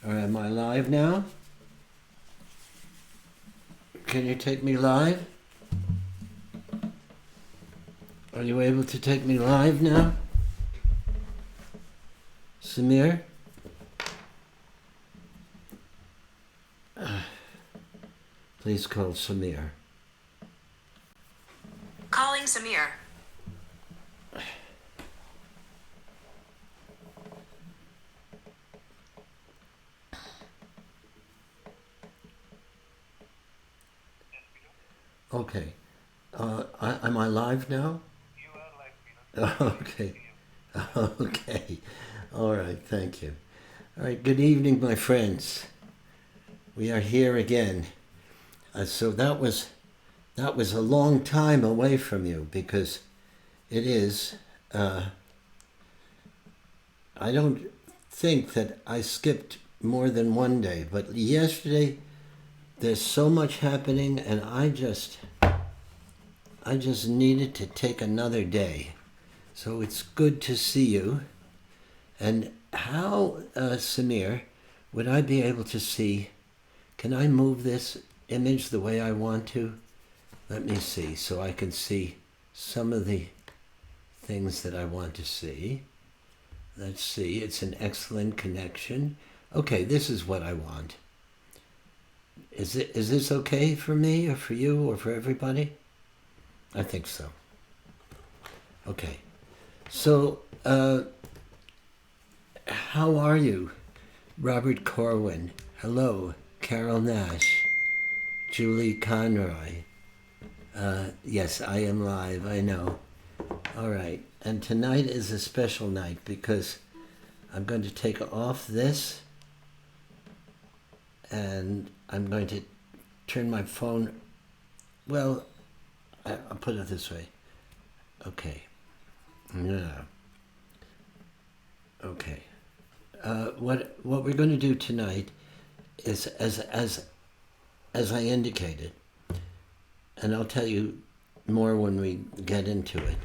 All right, am I live now? Can you take me live? Are you able to take me live now? Samir? Please call Samir. Calling Samir. Okay. Am I live now? You are live, Peter. Okay. Okay. All right, thank you. All right, good evening, my friends. We are here again. So that was a long time away from you because it is. I don't think that I skipped more than one day, but yesterday there's so much happening, and I just needed to take another day. So it's good to see you. And how, Samir, would I be able to see? Can I move this image the way I want to? Let me see, so I can see some of the things that I want to see. Let's see, it's an excellent connection. Okay, this is what I want. Is this okay for me or for you or for everybody? I think so. Okay. So, how are you? Robert Corwin. Hello. Carol Nash. Julie Conroy. Yes, I am live, I know. All right. And tonight is a special night because I'm going to take off this and I'm going to turn my phone. Well, I'll put it this way. Okay. No. Okay. What we're going to do tonight is as I indicated, and I'll tell you more when we get into it.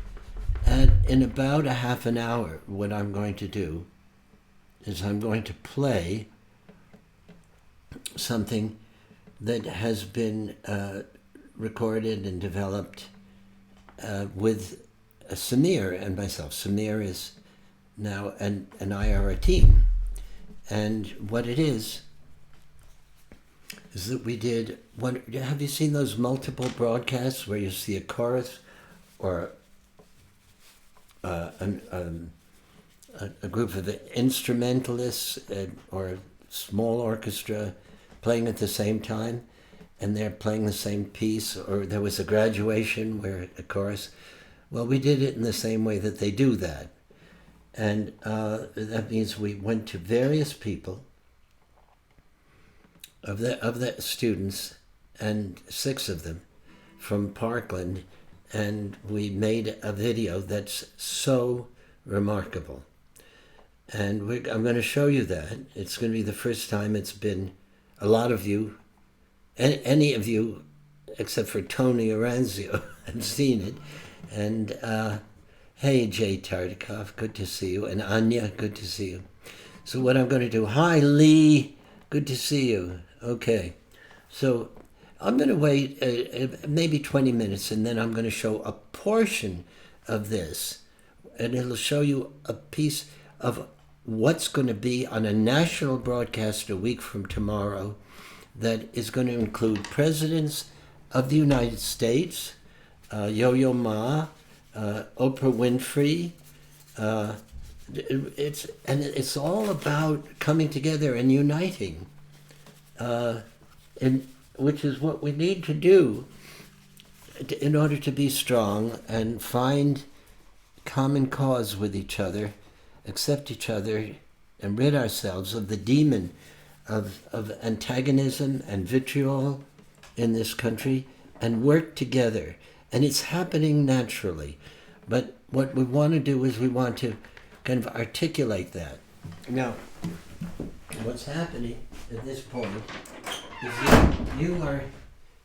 And in about a half an hour, what I'm going to do is I'm going to play something that has been recorded and developed with Samir and myself. Samir is now, and I are a team. And what it is that we did, have you seen those multiple broadcasts where you see a chorus or a group of instrumentalists or a small orchestra playing at the same time, and they're playing the same piece, or there was a graduation where a chorus. Well, we did it in the same way that they do that. And that means we went to various people of the students, and 6 of them from Parkland, and we made a video that's so remarkable. And I'm going to show you that. It's going to be the first time it's been a lot of you, any of you, except for Tony Aranzio, have seen it. And hey, Jay Tardikoff, good to see you. And Anya, good to see you. So what I'm going to do, hi, Lee, good to see you. Okay, so I'm going to wait maybe 20 minutes, and then I'm going to show a portion of this, and it'll show you a piece of what's going to be on a national broadcast a week from tomorrow that is going to include presidents of the United States, Yo-Yo Ma, Oprah Winfrey. It's all about coming together and uniting, which is what we need to do in order to be strong and find common cause with each other, accept each other, and rid ourselves of the demon of antagonism and vitriol in this country, and work together. And it's happening naturally. But what we want to do is we want to kind of articulate that. Now, what's happening at this point is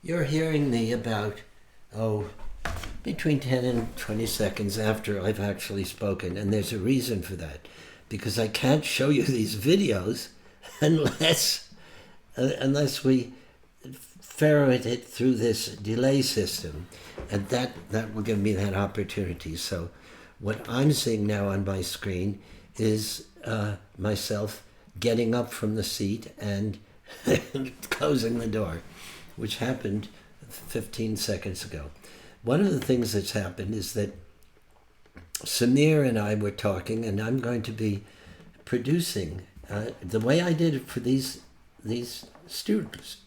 you're hearing me about, between 10 and 20 seconds after I've actually spoken. And there's a reason for that. Because I can't show you these videos unless we ferret it through this delay system, and that will give me that opportunity. So what I'm seeing now on my screen is myself getting up from the seat and closing the door, which happened 15 seconds ago. One of the things that's happened is that Samir and I were talking, and I'm going to be producing the way I did it for these students.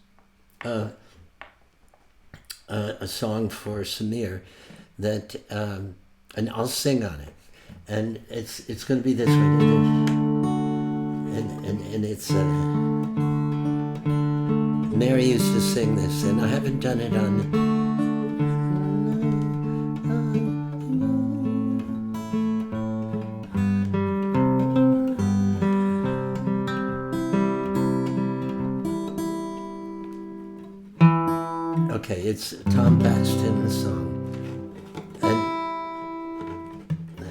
A song for Samir that, and I'll sing on it, and it's going to be this way, and it's Mary used to sing this, and I haven't done it on. Okay, it's Tom Paxton's song.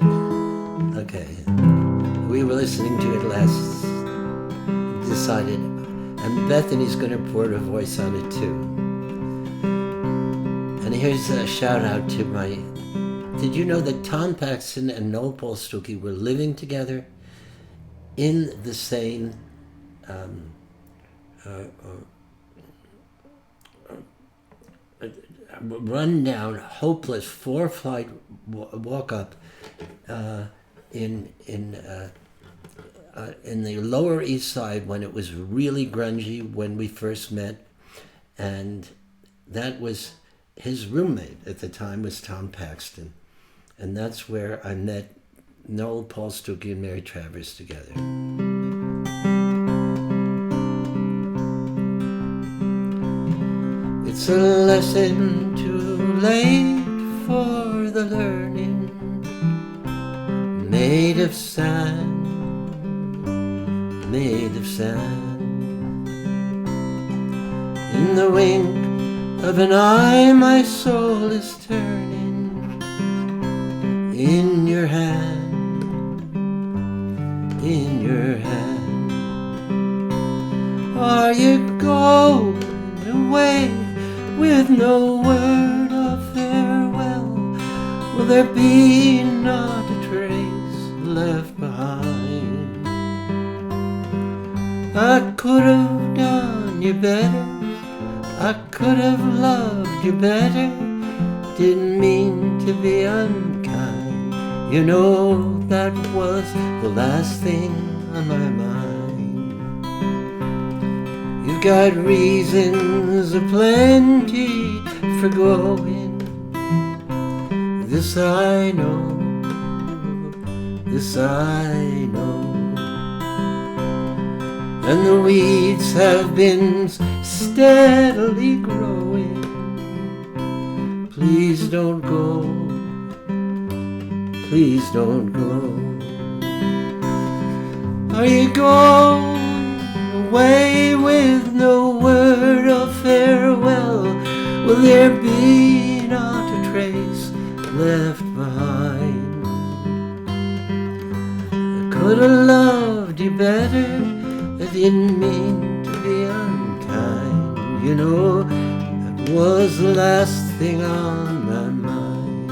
And okay, we were listening to it last, decided, and Bethany's going to pour her voice on it too. And here's a shout out to my, did you know that Tom Paxton and Noel Paul Stuckey were living together in the same run down, hopeless 4-flight walk up in the Lower East Side when it was really grungy when we first met, and that was his roommate at the time was Tom Paxton, and that's where I met Noel Paul Stuckey and Mary Travers together. It's a lesson too late for the learning, made of sand, made of sand. In the wink of an eye my soul is turning, in your hand, in your hand. Are you going away with no word of farewell? Will there be not a trace left behind? I could have done you better, I could have loved you better, didn't mean to be unkind. You know that was the last thing on my mind. You've got reasons aplenty for going, this I know, this I know. And the weeds have been steadily growing. Please don't go, please don't go. Are you going away with no word of farewell? Will there be not a trace left behind? I could have loved you better, I didn't mean to be unkind. You know, that was the last thing on my mind.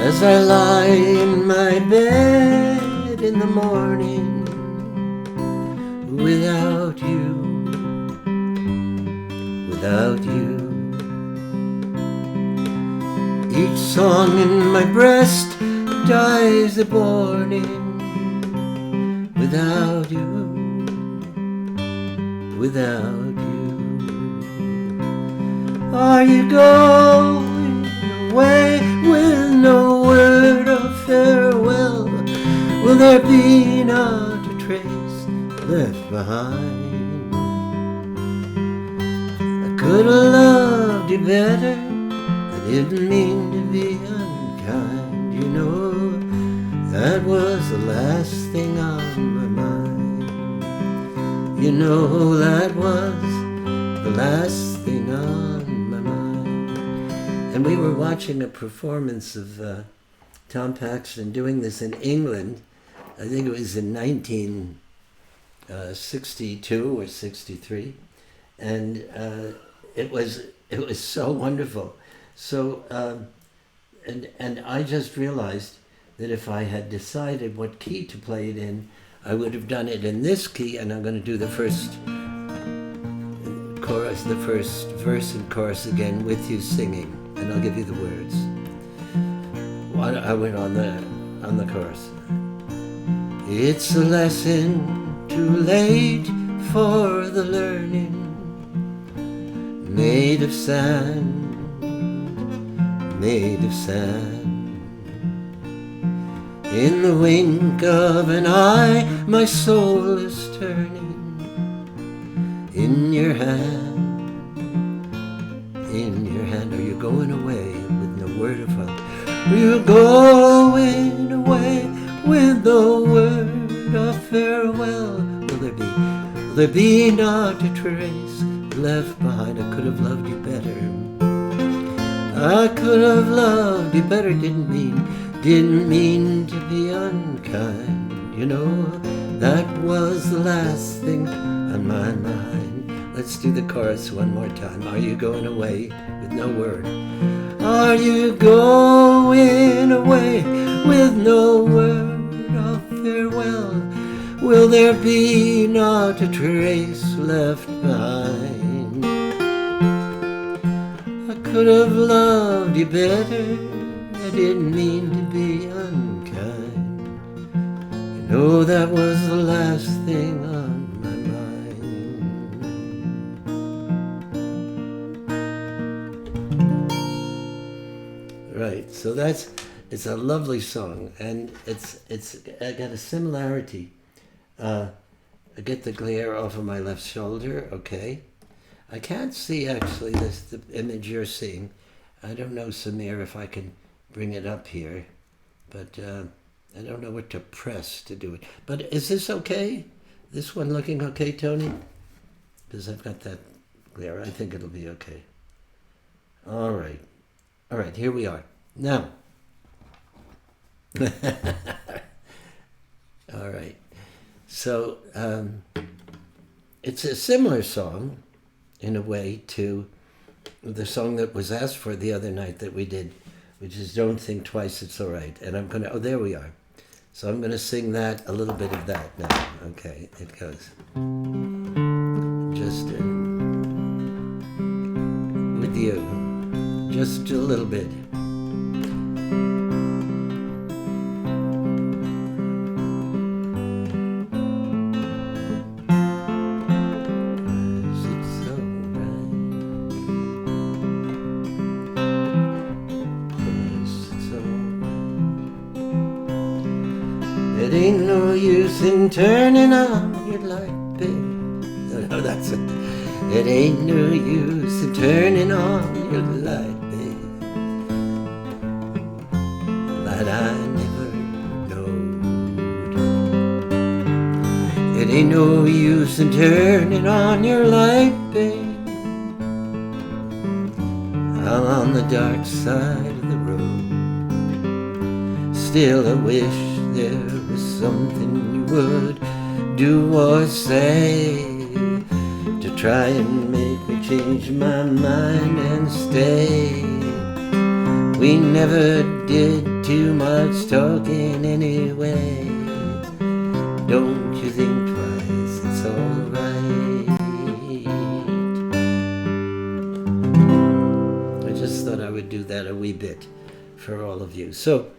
As I lie in my bed in the morning without you, without you. Each song in my breast dies a morning without you, without you. Are you going away with no word of farewell? Will there be not a trace left behind? I could have loved you better, I didn't mean to be unkind. You know, that was the last thing on my mind. You know, that was the last thing on my mind. And we were watching a performance of Tom Paxton doing this in England. I think it was in 1962 or 63. And it was so wonderful. So, and I just realized that if I had decided what key to play it in, I would have done it in this key, and I'm going to do the first chorus, the first verse and chorus again with you singing, and I'll give you the words. I went on the chorus. It's a lesson too late for the learning, made of sand, made of sand. In the wink of an eye, my soul is turning. In your hand, are you going away with no word of love? Are you going away with no word of farewell? Will there be not a trace left behind? I could have loved you better. I could have loved you better, didn't mean to be unkind. You know, that was the last thing on my mind. Let's do the chorus one more time. Are you going away with no word? Are you going away with no word of farewell? Will there be not a trace left behind? I could have loved you better. I didn't mean to be unkind. You know that was the last thing on my mind. Right, so it's a lovely song, and it's got a similarity. I get the glare off of my left shoulder, okay. I can't see actually the image you're seeing. I don't know, Samir, if I can bring it up here, but I don't know what to press to do it. But is this okay? This one looking okay, Tony? Because I've got that glare. I think it'll be okay. All right, here we are. Now, all right. So it's a similar song, in a way, to the song that was asked for the other night that we did, which is Don't Think Twice, It's All Right. And I'm going to, there we are. So I'm going to sing that, a little bit of that now. Okay, it goes. Just with you, just a little bit. It ain't no use in turning on your light, babe. No, that's it. It ain't no use in turning on your light, babe. Light I never knowed. It ain't no use in turning on your light, babe. I'm on the dark side of the road. Still I wish there was something you would do or say to try and make me change my mind and stay. We never did too much talking anyway. Don't you think twice, it's alright. I just thought I would do that a wee bit for all of you. So,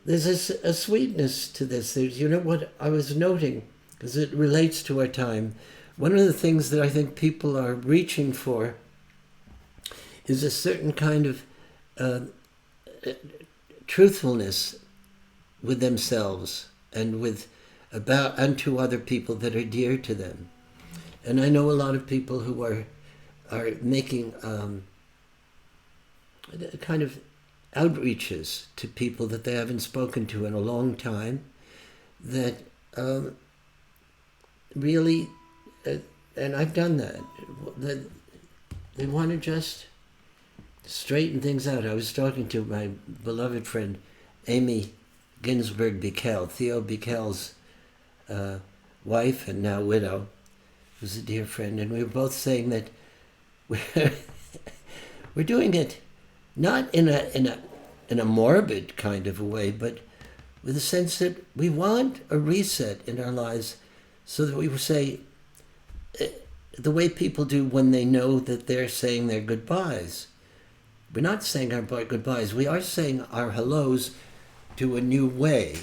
there's a sweetness to this. There's, you know what I was noting, because it relates to our time. One of the things that I think people are reaching for is a certain kind of truthfulness with themselves and and to other people that are dear to them. And I know a lot of people who are making kind of outreaches to people that they haven't spoken to in a long time, that really, and I've done that they want to just straighten things out. I was talking to my beloved friend Amy Ginsberg Bickel, Theo Bickel's wife and now widow, who's a dear friend, and we were both saying that we're doing it not in a morbid kind of a way, but with a sense that we want a reset in our lives, so that we will say the way people do when they know that they're saying their goodbyes. We're not saying our goodbyes. We are saying our hellos to a new way,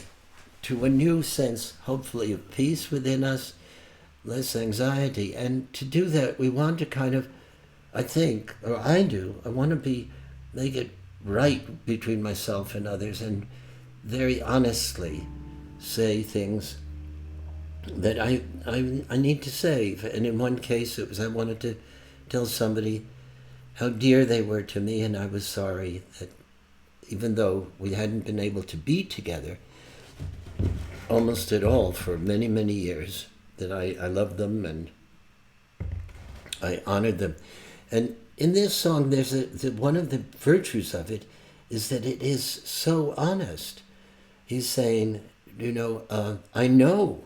to a new sense, hopefully, of peace within us, less anxiety. And to do that, we want to kind of, I think, or I do, I want to make it right between myself and others, and very honestly say things that I need to say. And in one case, it was I wanted to tell somebody how dear they were to me, and I was sorry that even though we hadn't been able to be together almost at all for many, many years, that I loved them and I honored them. And in this song, there's one of the virtues of it is that it is so honest. He's saying, I know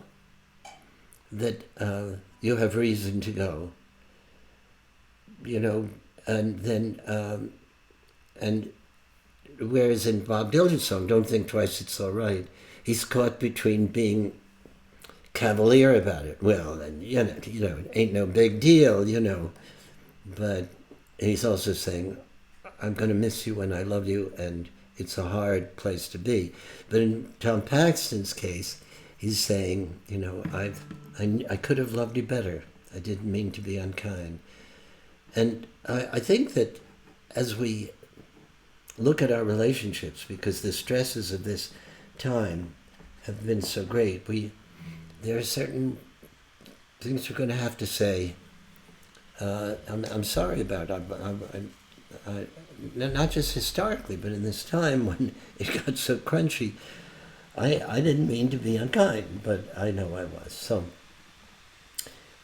that you have reason to go, and then, and whereas in Bob Dylan's song, Don't Think Twice, It's All Right, he's caught between being cavalier about it. Well, and it ain't no big deal, but he's also saying, I'm going to miss you and I love you, and it's a hard place to be. But in Tom Paxton's case, he's saying, I could have loved you better. I didn't mean to be unkind. And I think that as we look at our relationships, because the stresses of this time have been so great, there are certain things we're going to have to say. I'm sorry about it. Not just historically, but in this time when it got so crunchy, I didn't mean to be unkind, but I know I was. So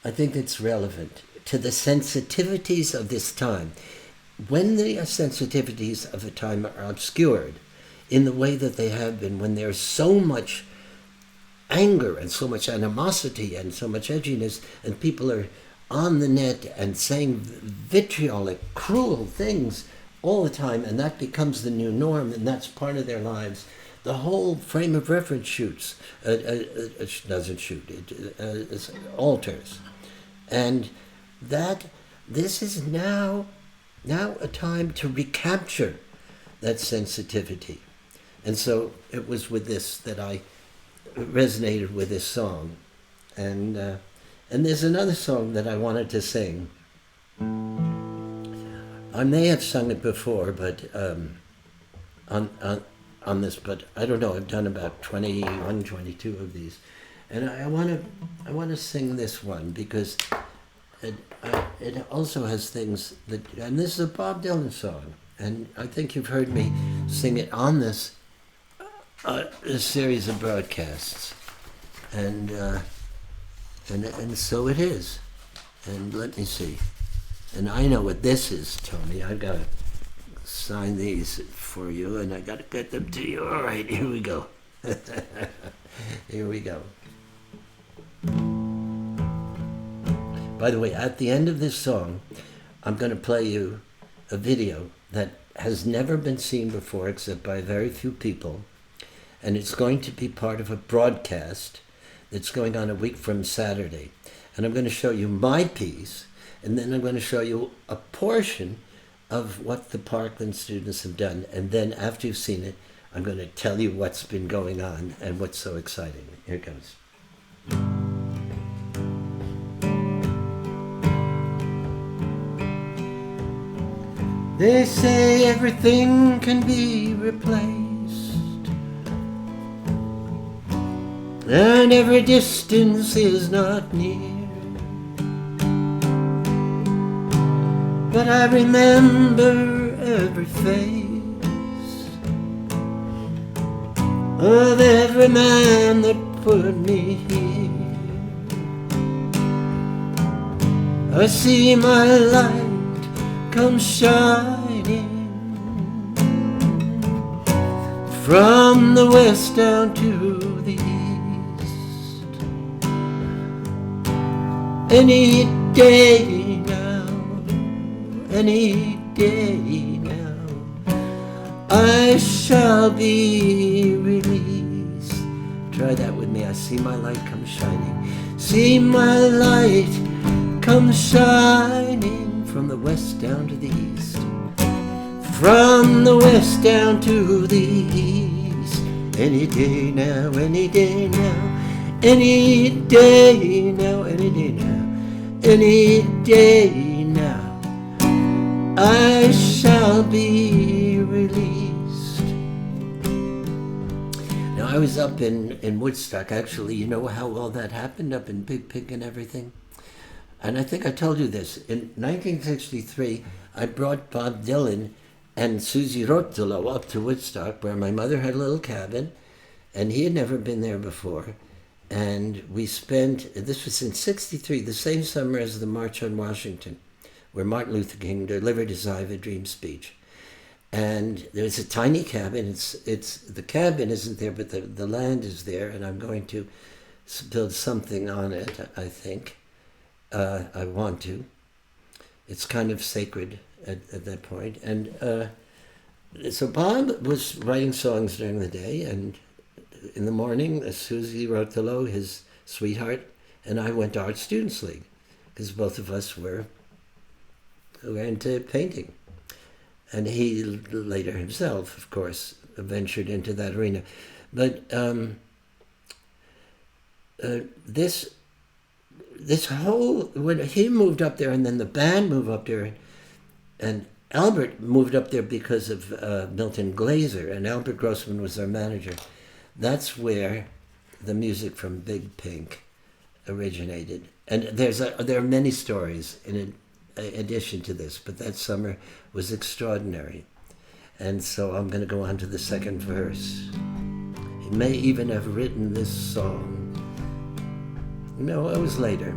I think it's relevant to the sensitivities of this time. When the sensitivities of a time are obscured in the way that they have been, when there's so much anger and so much animosity and so much edginess, and people are on the net and saying vitriolic, cruel things all the time, and that becomes the new norm, and that's part of their lives, the whole frame of reference alters. And that this is now a time to recapture that sensitivity. And so it was with this that I resonated with this song. And there's another song that I wanted to sing. I may have sung it before, but on this, but I don't know. I've done about 21, 22 of these, and I want to sing this one because it also has things that, and this is a Bob Dylan song, and I think you've heard me sing it on this a series of broadcasts, and so it is. And let me see. And I know what this is, Tony. I've got to sign these for you, and I got to get them to you. All right, here we go. Here we go. By the way, at the end of this song, I'm going to play you a video that has never been seen before except by very few people, and it's going to be part of a broadcast that's going on a week from Saturday. And I'm going to show you my piece, and then I'm going to show you a portion of what the Parkland students have done. And then after you've seen it, I'm going to tell you what's been going on and what's so exciting. Here it goes. They say everything can be replaced, and every distance is not near. But I remember every face of every man that put me here. I see my light come shining from the west down to the east. Any day now, any day now, I shall be released. Try that with me. I see my light come shining. See my light come shining from the west down to the east. From the west down to the east. Any day now, any day now, any day now, any day now, any day now, I shall be released. Now, I was up in Woodstock, actually. You know how all that happened up in Big Pig and everything? And I think I told you this. In 1963, I brought Bob Dylan and Susie Rotolo up to Woodstock, where my mother had a little cabin, and he had never been there before. And we spent, this was in 63, the same summer as the March on Washington, where Martin Luther King delivered his I Have a Dream speech. And there's a tiny cabin. It's the cabin isn't there, but the land is there, and I'm going to build something on it, I think. I want to. It's kind of sacred at that point. And so Bob was writing songs during the day, and in the morning, Susie Rotolo, his sweetheart, and I went to Art Students League, because both of us were into painting. And he later himself, of course, ventured into that arena. But this whole, when he moved up there, and then the band moved up there, and Albert moved up there because of Milton Glaser, and Albert Grossman was our manager. That's where the music from Big Pink originated. And there are many stories in addition to this, but that summer was extraordinary. And so I'm going to go on to the second verse. He may even have written this song. No, it was later.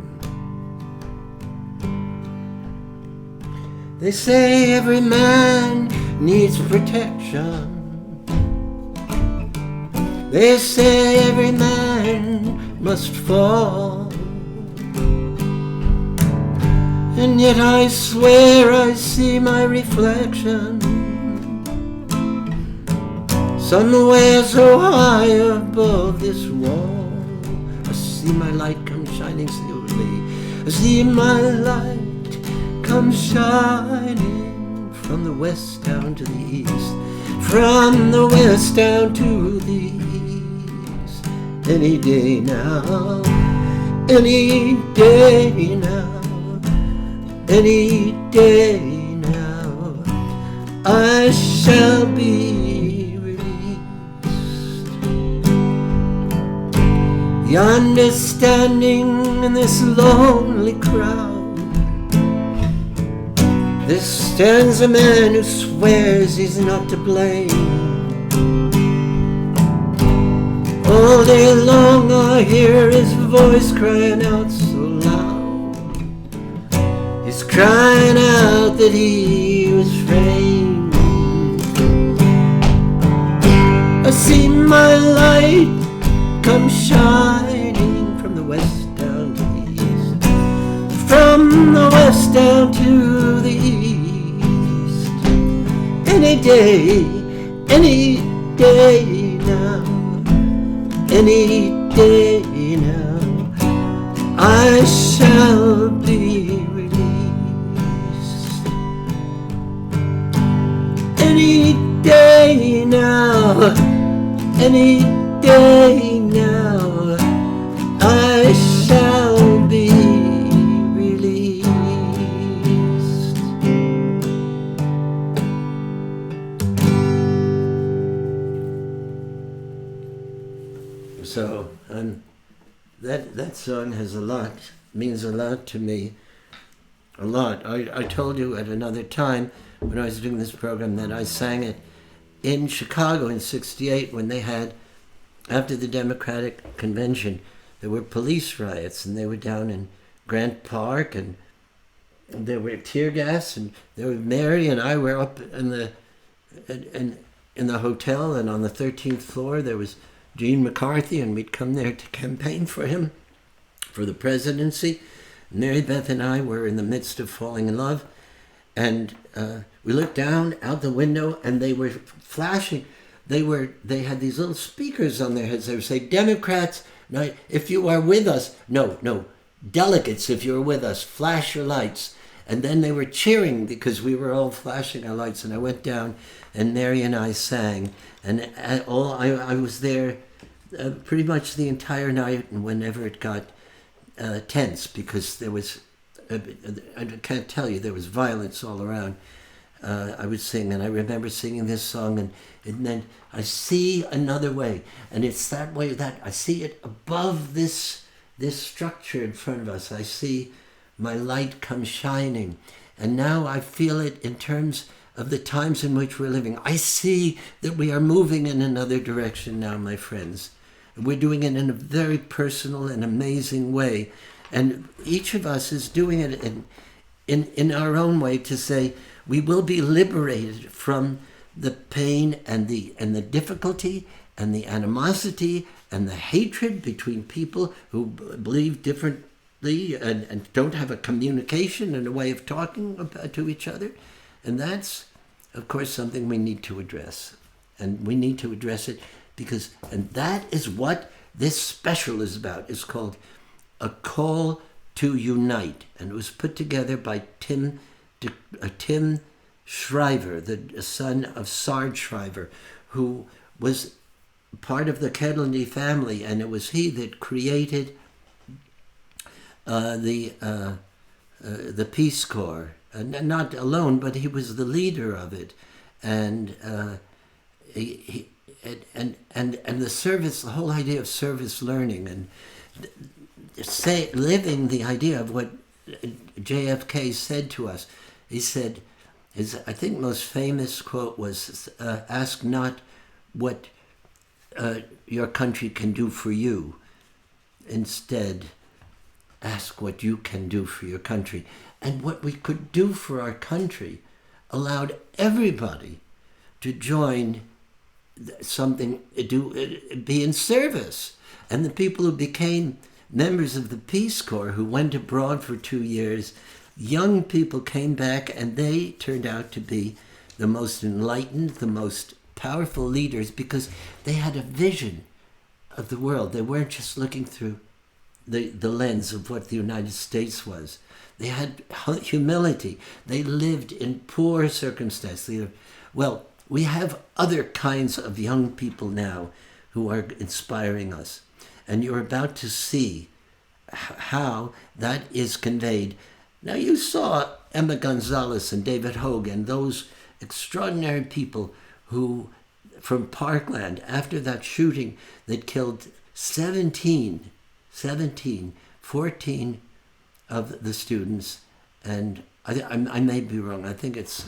They say every man needs protection. They say every man must fall. And yet I swear I see my reflection somewhere so high above this wall. I see my light come shining slowly. I see my light come shining from the west down to the east. From the west down to the east. Any day now, any day now, any day now, I shall be released. The understanding in this lonely crowd, there stands a man who swears he's not to blame. All day long I hear his voice crying out so loud. He's crying out that he was framed. I see my light come shining from the west down to the east. From the west down to the east. Any day now. Any day now, I shall be released. Any day now, any day now, I shall be released. So that song has means a lot to me, a lot. I told you at another time when I was doing this program that I sang it in Chicago in '68 when they had, after the Democratic Convention, there were police riots, and they were down in Grant Park, and there were tear gas, and there were Mary and I were up in the, and in the hotel, and on the 13th floor there was Gene McCarthy, and we'd come there to campaign for him for the presidency. Mary Beth and I were in the midst of falling in love, and we looked down out the window, and they were flashing. They had these little speakers on their heads. They would say, "Democrats, no, if you are with us, no, delegates, if you're with us, flash your lights." And then they were cheering because we were all flashing our lights. And I went down, and Mary and I sang, and I was there pretty much the entire night. And whenever it got tense, because there was, I can't tell you, there was violence all around, I would sing. And I remember singing this song, and then I see another way, and it's that way that I see it above this structure in front of us. I see my light come shining, and now I feel it in terms of the times in which we're living. I see that we are moving in another direction now, my friends. We're doing it in a very personal and amazing way, and each of us is doing it in our own way to say we will be liberated from the pain and the difficulty and the animosity and the hatred between people who believe differently and don't have a communication and a way of talking to each other. And that's, of course, something we need to address. And we need to address it and that is what this special is about. It's called A Call to Unite. And it was put together by Tim Shriver, the son of Sarge Shriver, who was part of the Kennedy family, and it was he that created the Peace Corps. Not alone, but he was the leader of it, and the service, the whole idea of service learning, and living the idea of what JFK said to us. He said, his I think most famous quote was, "Ask not what your country can do for you. Instead, ask what you can do for your country." And what we could do for our country allowed everybody to join something, be in service. And the people who became members of the Peace Corps, who went abroad for 2 years, young people came back, and they turned out to be the most enlightened, the most powerful leaders, because they had a vision of the world. They weren't just looking through the lens of what the United States was. They had humility. They lived in poor circumstances. Well, we have other kinds of young people now who are inspiring us. And you're about to see how that is conveyed. Now, you saw Emma Gonzalez and David Hogan, those extraordinary people who, from Parkland, after that shooting that killed 14 of the students, and I may be wrong, I think it's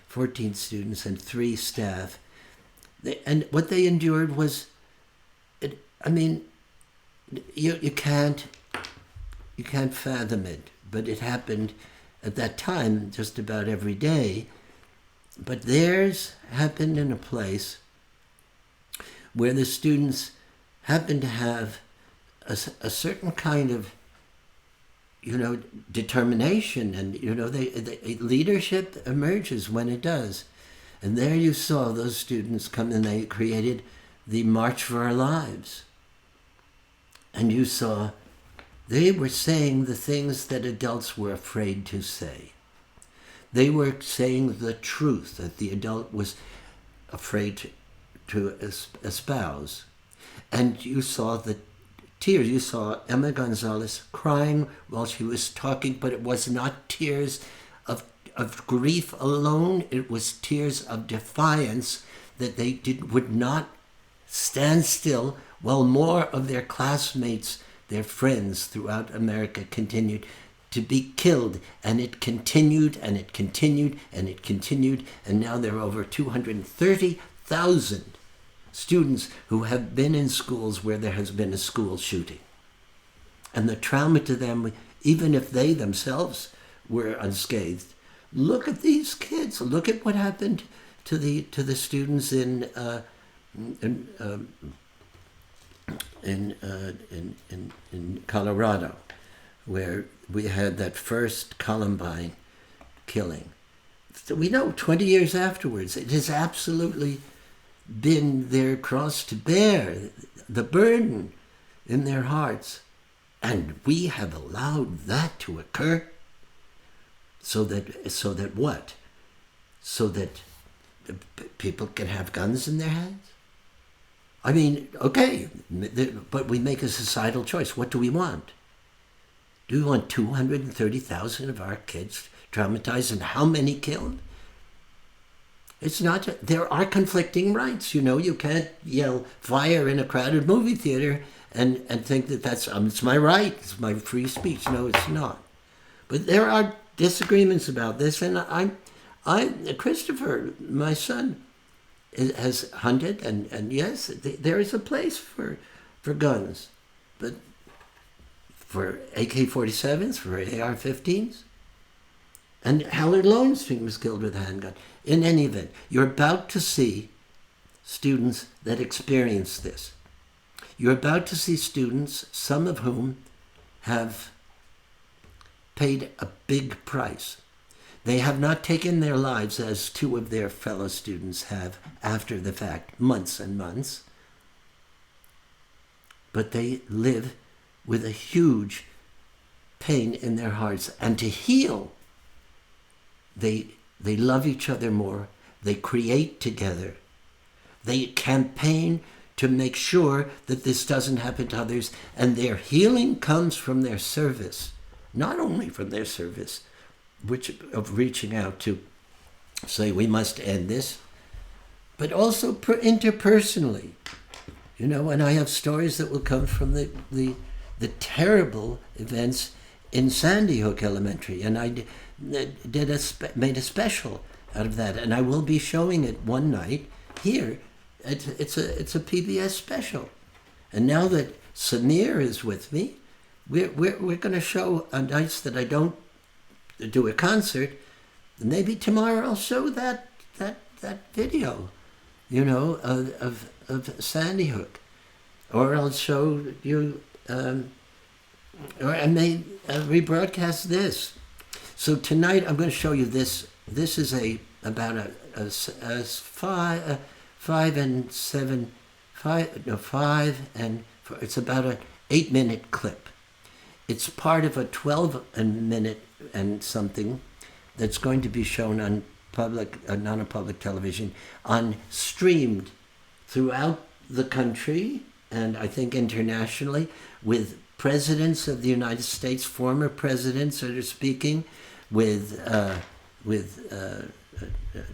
14 students and 3 staff. And what they endured was, you can't fathom it, but it happened at that time just about every day. But theirs happened in a place where the students happened to have a certain kind of, determination, and, leadership emerges when it does. And there you saw those students come, and they created the March for Our Lives. And you saw they were saying the things that adults were afraid to say. They were saying the truth that the adult was afraid to espouse. And you saw the tears. You saw Emma Gonzalez crying while she was talking, but it was not tears of grief alone. It was tears of defiance that they would not stand still while more of their classmates, their friends throughout America, continued to be killed. And it continued, and it continued, and it continued. And now there are over 230,000 students who have been in schools where there has been a school shooting. And the trauma to them, even if they themselves were unscathed, look at these kids. Look at what happened to the students in Colorado, where we had that first Columbine killing. So we know 20 years afterwards, it has absolutely been their cross to bear, the burden in their hearts. And we have allowed that to occur so that what? So that people can have guns in their hands? I mean, okay, but we make a societal choice. What do we want? Do we want 230,000 of our kids traumatized and how many killed? It's not, there are conflicting rights, you know. You can't yell fire in a crowded movie theater and think that that's, it's my right, it's my free speech. No, it's not. But there are disagreements about this, and Christopher, my son, has hunted, and yes, there is a place for guns, but for AK-47s, for AR-15s, and Howard Lowenstein was killed with a handgun. In any event, you're about to see students that experience this. You're about to see students, some of whom have paid a big price. They have not taken their lives as two of their fellow students have after the fact, months and months, but they live with a huge pain in their hearts. And to heal, they love each other more. They create together. They campaign to make sure that this doesn't happen to others. And their healing comes from their service, not only from their service, which of reaching out to say we must end this, but also interpersonally. You know, and I have stories that will come from the terrible events in Sandy Hook Elementary, and I made a special out of that, and I will be showing it one night here. It's a PBS special, and now that Samir is with me, we're going to show on nights that I don't do a concert. Maybe tomorrow I'll show that video, you know, of Sandy Hook, or I'll show you, or I may rebroadcast this. So tonight I'm going to show you this. This is about it's about an 8-minute clip. It's part of a 12-minute and something that's going to be shown on non-public television, streamed throughout the country and I think internationally, with presidents of the United States, former presidents that are speaking, with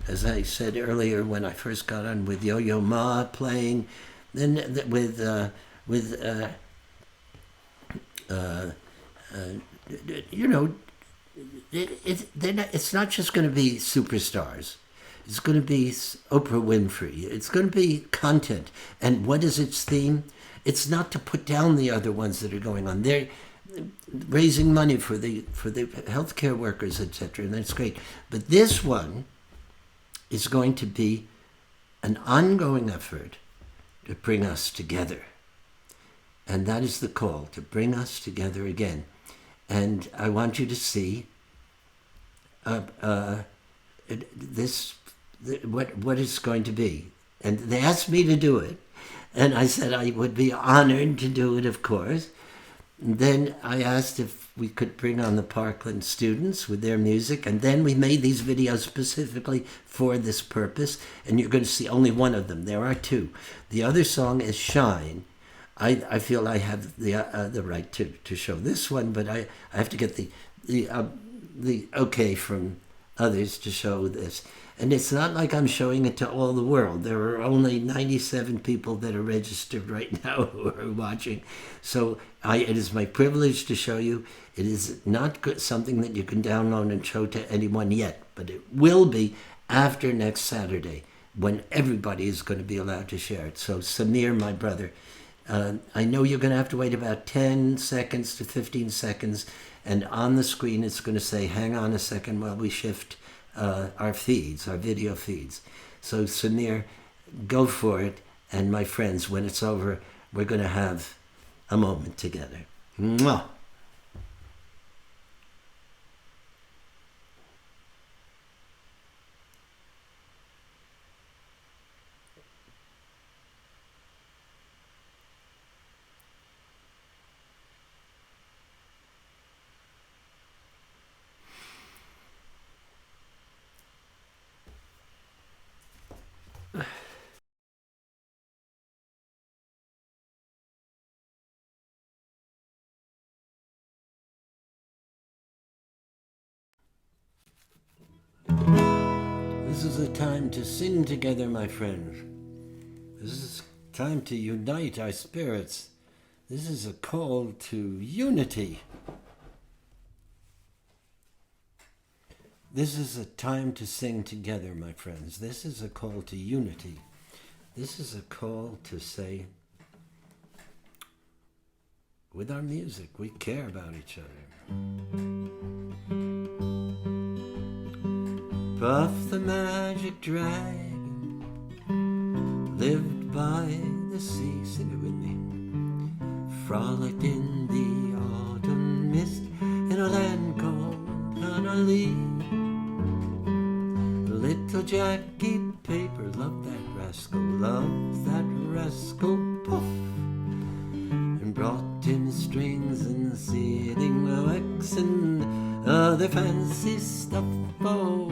as I said earlier when I first got on, with Yo-Yo Ma playing, then with you know, it's not just going to be superstars. It's going to be Oprah Winfrey. It's going to be content. And what is its theme? It's not to put down the other ones that are going on. They're raising money for the healthcare workers, etc., and that's great. But this one is going to be an ongoing effort to bring us together. And that is the call, to bring us together again. And I want you to see what it's going to be. And they asked me to do it, and I said I would be honored to do it, of course. And then I asked if we could bring on the Parkland Students with their music, and then we made these videos specifically for this purpose, and you're going to see only one of them. There are two. The other song is Shine. I feel I have the right to show this one, but I have to get the okay from others to show this. And it's not like I'm showing it to all the world. There are only 97 people that are registered right now who are watching. So it is my privilege to show you. It is not something that you can download and show to anyone yet, but it will be after next Saturday, when everybody is going to be allowed to share it. So Samir, my brother, I know you're going to have to wait about 10 seconds to 15 seconds, and on the screen it's going to say, hang on a second while we shift our feeds, our video feeds. So Samir, go for it. And my friends, when it's over, we're going to have a moment together. Mwah. This is a time to sing together, my friends. This is time to unite our spirits. This is a call to unity. This is a time to sing together, my friends. This is a call to unity. This is a call to say, with our music, we care about each other. Puff the magic dragon lived by the sea. Sing it with me. Frolicked in the autumn mist in a land called Honolulu. Little Jackie Paper loved that rascal, puff, and brought in strings and sealing wax and other fancy stuff. Oh,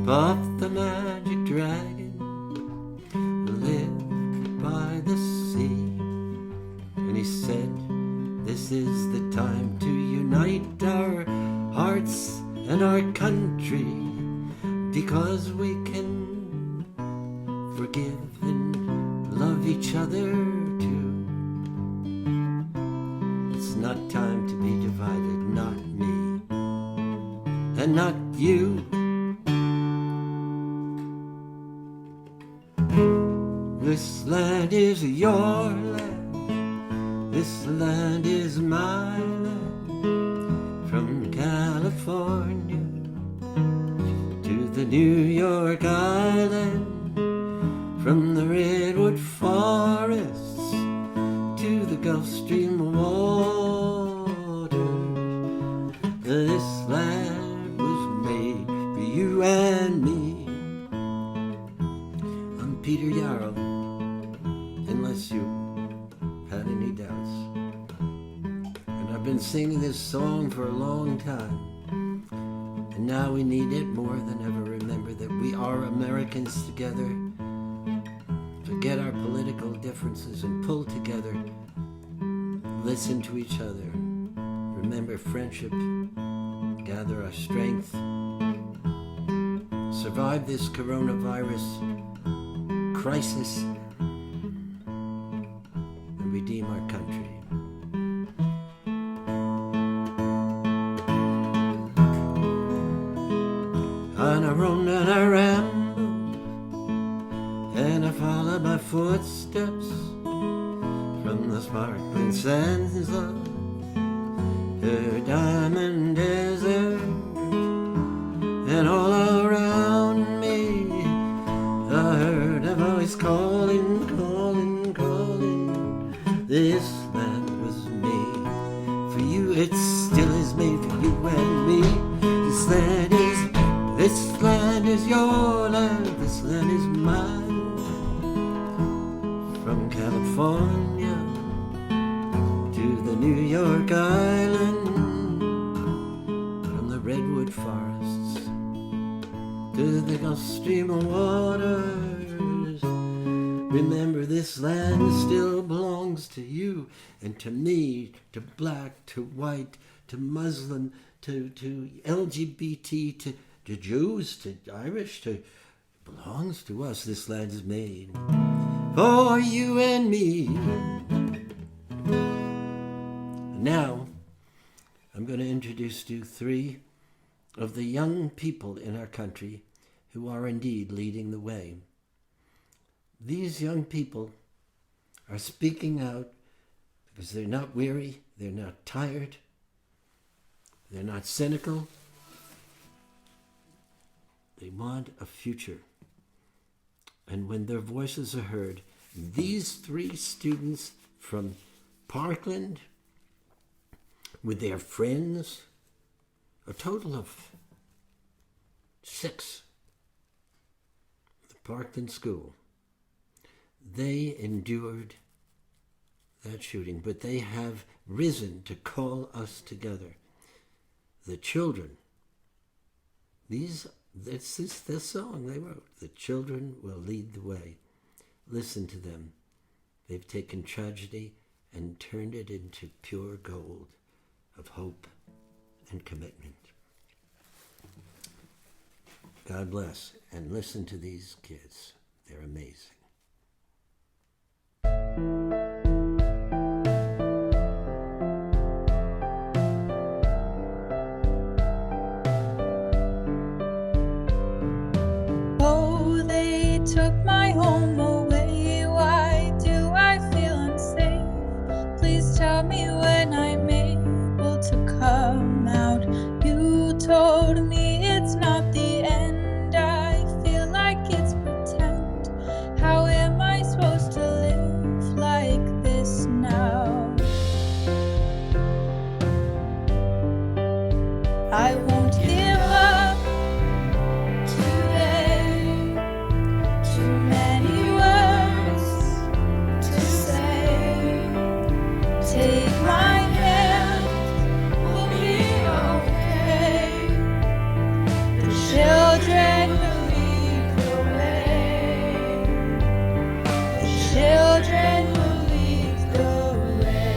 Puff the magic dragon lived by the sea. And he said, this is the time to unite our hearts and our country, because we can forgive and love each other too. It's not time to be divided, not me and not you. This land is your land, this land is my land. From California to the New York Island, from the redwood forests to the Gulf Stream waters, this land was made for you and me. I'm Peter Yarrow, unless you had any doubts. And I've been singing this song for a long time. And now we need it more than ever. Remember that we are Americans together. Forget our political differences and pull together. Listen to each other. Remember friendship. Gather our strength. Survive this coronavirus crisis and redeem our country. And I run and I ramble, and I follow my footsteps from the sparkling sands of the diamond desert. And all around me I heard a voice calling, calling, calling. This land was made for you, it still is made for you and me. This land is your land, this land is mine. From California to the New York Island, from the redwood forests to the Gulf Stream waters. Remember, this land still belongs to you and to me, to black, to white, to Muslim, to LGBT, to Jews, to Irish, to belongs to us. This land is made for you and me. Now, I'm going to introduce to you three of the young people in our country who are indeed leading the way. These young people are speaking out because they're not weary, they're not tired, they're not cynical. They want a future. And when their voices are heard, these 3 students from Parkland, with their friends, a total of 6, the Parkland School, they endured that shooting, but they have risen to call us together. The children, this song they wrote, the children will lead the way. Listen to them. They've taken tragedy and turned it into pure gold of hope and commitment. God bless, and listen to these kids. They're amazing. Oh, they took my home away. Why do I feel unsafe? Please tell me when I'm able to come out. You told me it's not the end. I feel like it's pretend. How am I supposed to live like this now? I won't give up today. Too many words to say. Take my hand, we'll be okay. The children will lead the way. The children will lead the way.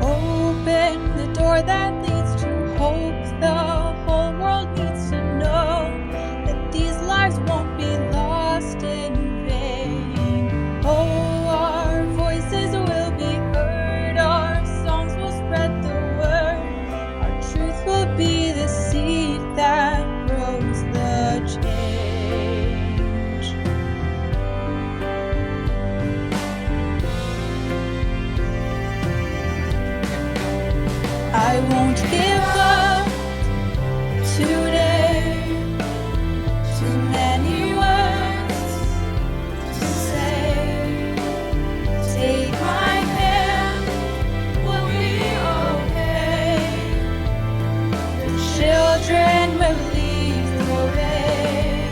Open the door that leads to hope. The whole world needs to know that these lives won't be lost in vain. Oh, our voices will be heard. Our songs will spread the word. Our truth will be the seed that grows the change. I won't give up today. Too many words to say. Take my hand, we'll be okay. The children will lead the way.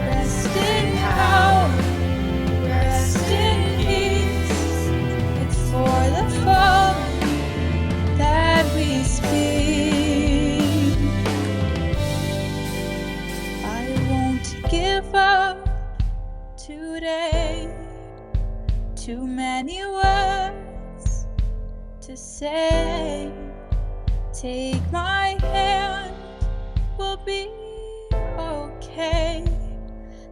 Rest in power, rest in peace. It's for the fallen that we speak. I won't give up today. Too many words to say. Take my hand, we'll be okay.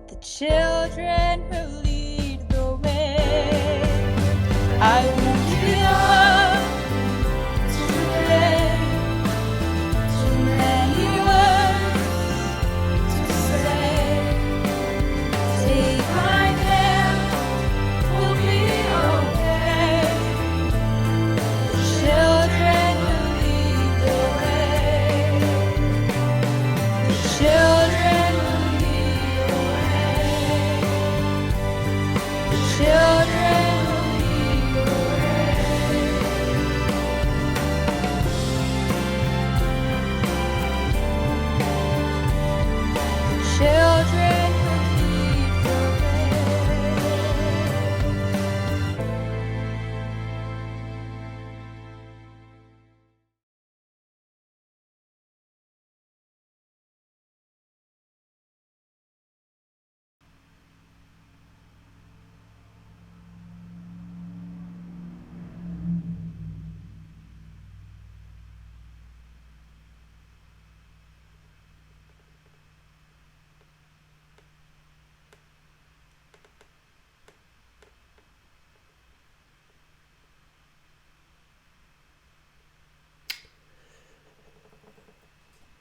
The children will lead the way. I won't give up today. Too many words to say. Take my hand, we'll be okay. The children will lead the way. The children will lead the way. The children will lead the way. Children will lead the way.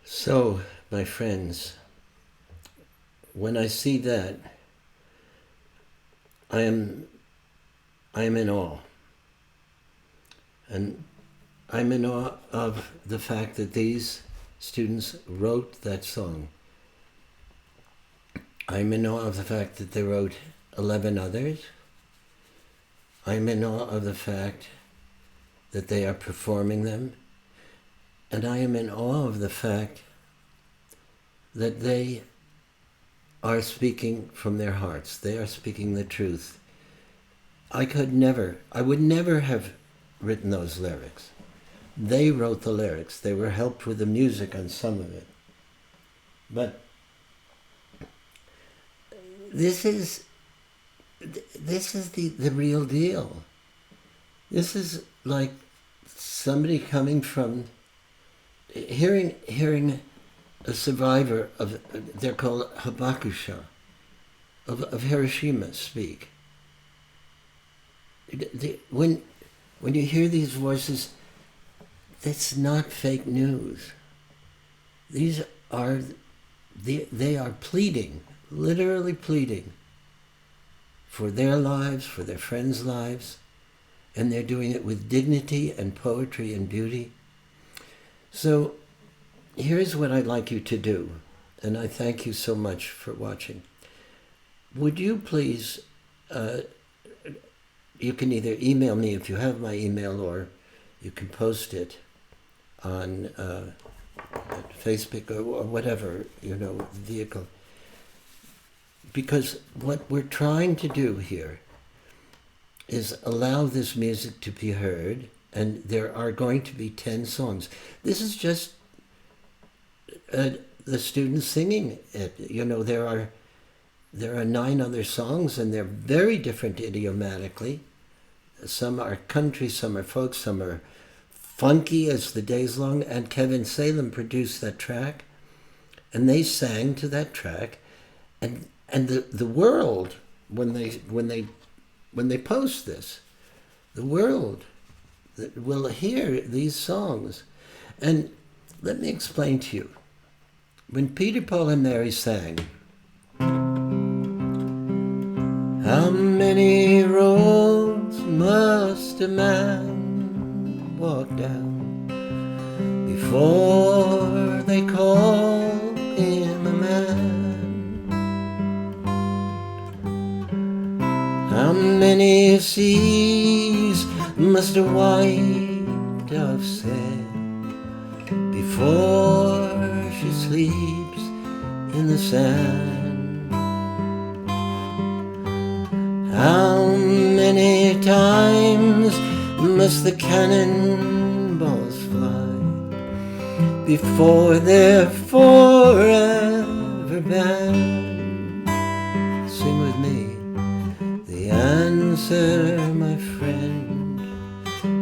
So, my friends, when I see that, I am in awe. And I'm in awe of the fact that these students wrote that song. I'm in awe of the fact that they wrote 11 others. I'm in awe of the fact that they are performing them. And I am in awe of the fact that they are speaking from their hearts. They are speaking the truth. I would never have written those lyrics. They wrote the lyrics. They were helped with the music on some of it. But this is the real deal. This is like somebody coming from hearing a survivor of, they're called Habakusha, of Hiroshima speak. When you hear these voices, that's not fake news. They are pleading, literally pleading for their lives, for their friends' lives, and they're doing it with dignity and poetry and beauty. So here's what I'd like you to do, and I thank you so much for watching. Would you please, you can either email me if you have my email, or you can post it on Facebook or whatever, vehicle. Because what we're trying to do here is allow this music to be heard, and there are going to be 10 songs. This is just the students singing it. There are 9 other songs, and they're very different idiomatically. Some are country, some are folk, some are funky as the day's long. And Kevin Salem produced that track, and they sang to that track. And the world, when they post this, the world will hear these songs. And let me explain to you. When Peter, Paul, and Mary sang, how many roads must a man walk down before they call him a man? How many seas must a white dove sail before she sleeps in the sand? How many times must the cannonballs fly before they're forever banned? Sing with me. The answer, my friend,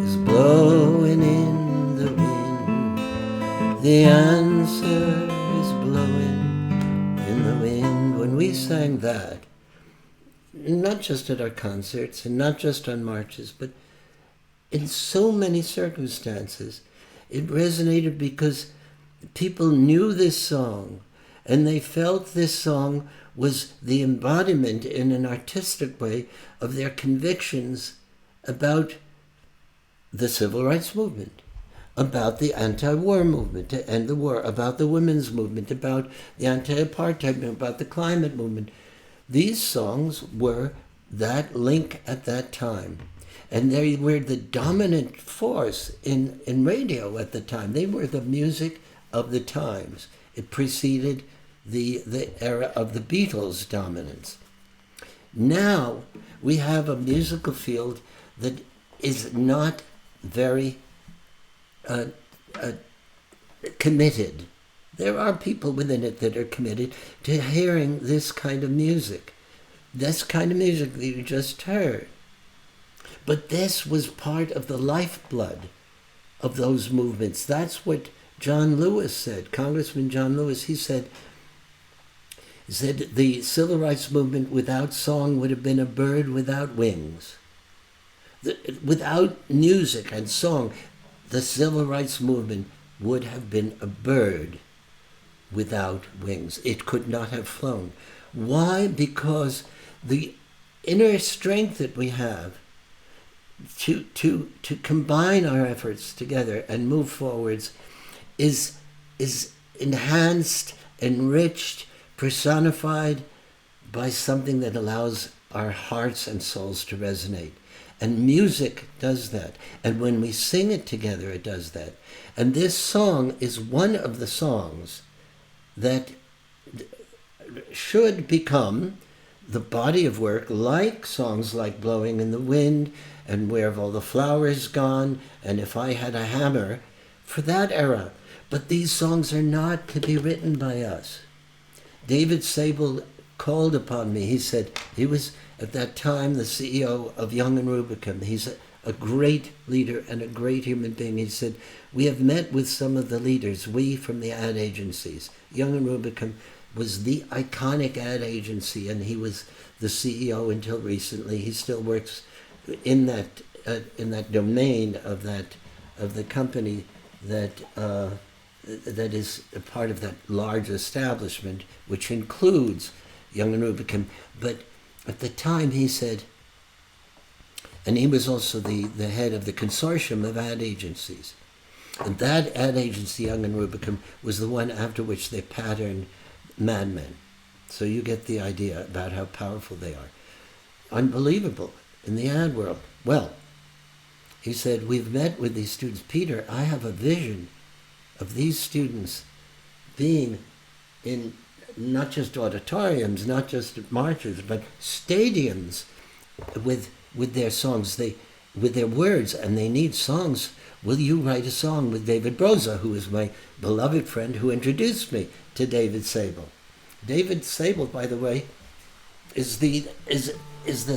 is blowing in the wind. The answer is blowing in the wind. When we sang that, not just at our concerts and not just on marches, but in so many circumstances, it resonated because people knew this song, and they felt this song was the embodiment in an artistic way of their convictions about the civil rights movement, about the anti-war movement to end the war, about the women's movement, about the anti-apartheid movement, about the climate movement. These songs were that link at that time. And they were the dominant force in radio at the time. They were the music of the times. It preceded the era of the Beatles' dominance. Now we have a musical field that is not very committed. There are people within it that are committed to hearing this kind of music. This kind of music that you just heard. But this was part of the lifeblood of those movements. That's what John Lewis said, Congressman John Lewis. He said the civil rights movement without song would have been a bird without wings. Without music and song, the civil rights movement would have been a bird without wings. It could not have flown. Why? Because the inner strength that we have to combine our efforts together and move forwards is enhanced, enriched, personified by something that allows our hearts and souls to resonate. And music does that. And when we sing it together, it does that. And this song is one of the songs that should become the body of work, like songs like Blowing in the Wind and Where Have All the Flowers Gone and If I Had a Hammer, for that era. But these songs are not to be written by us. David Sable called upon me. He said, he was at that time the CEO of Young and Rubicam. He's a great leader and a great human being. He said, we have met with some of the leaders, we from the ad agencies. Young and Rubicam was the iconic ad agency, and he was the CEO until recently. He still works in that domain of the company that is a part of that large establishment, which includes Young and Rubicam. But at the time he said, and he was also the head of the consortium of ad agencies. And that ad agency, Young and Rubicam, was the one after which they patterned Mad Men. So you get the idea about how powerful they are. Unbelievable in the ad world. Well, he said, we've met with these students. Peter, I have a vision of these students being in not just auditoriums, not just marches, but stadiums with their songs, with their words, and they need songs. Will you write a song with David Broza, who is my beloved friend who introduced me to David Sable? David Sable, by the way, is the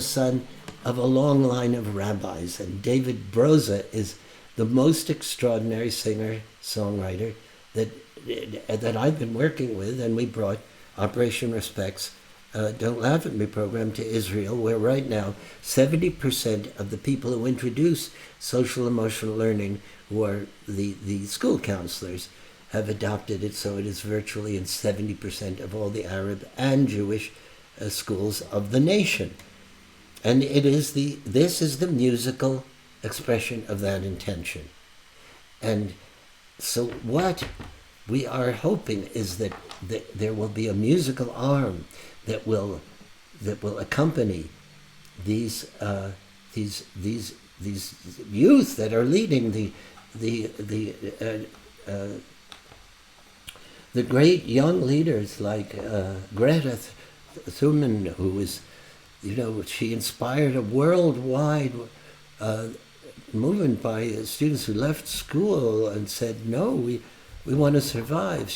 son of a long line of rabbis, and David Broza is the most extraordinary singer-songwriter that I've been working with, and we brought Operation Respect's Don't Laugh at Me program to Israel, where right now 70% of the people who introduce social emotional learning, who are the school counselors, have adopted it, so it is virtually in 70% of all the Arab and Jewish schools of the nation. And this is the musical expression of that intention. And so what we are hoping is that there will be a musical arm that will accompany these youth that are leading the great young leaders like Greta Thunberg, who is, she inspired a worldwide movement by students who left school and said, no, we want to survive.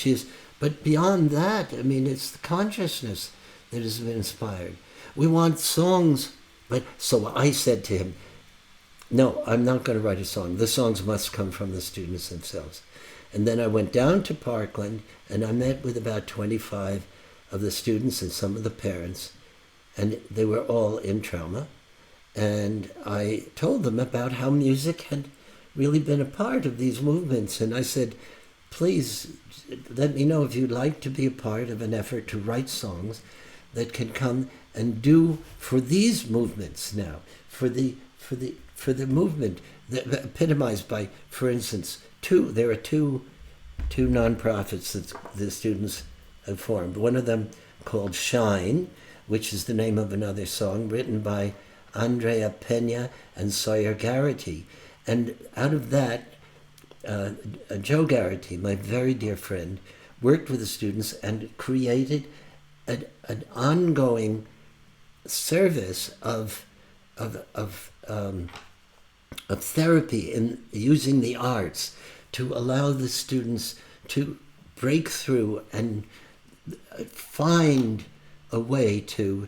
But beyond that, it's the consciousness that has been inspired. We want songs. But so I said to him, no, I'm not going to write a song. The songs must come from the students themselves. And then I went down to Parkland, and I met with about 25 of the students and some of the parents, and they were all in trauma. And I told them about how music had really been a part of these movements. And I said, please let me know if you'd like to be a part of an effort to write songs that can come and do for these movements now, for the movement that epitomized by, for instance, there are two nonprofits that the students have formed. One of them called Shine, which is the name of another song written by Andrea Pena and Sawyer Garrity. And out of that, Joe Garrity, my very dear friend, worked with the students and created an ongoing service of therapy in using the arts to allow the students to break through and find a way to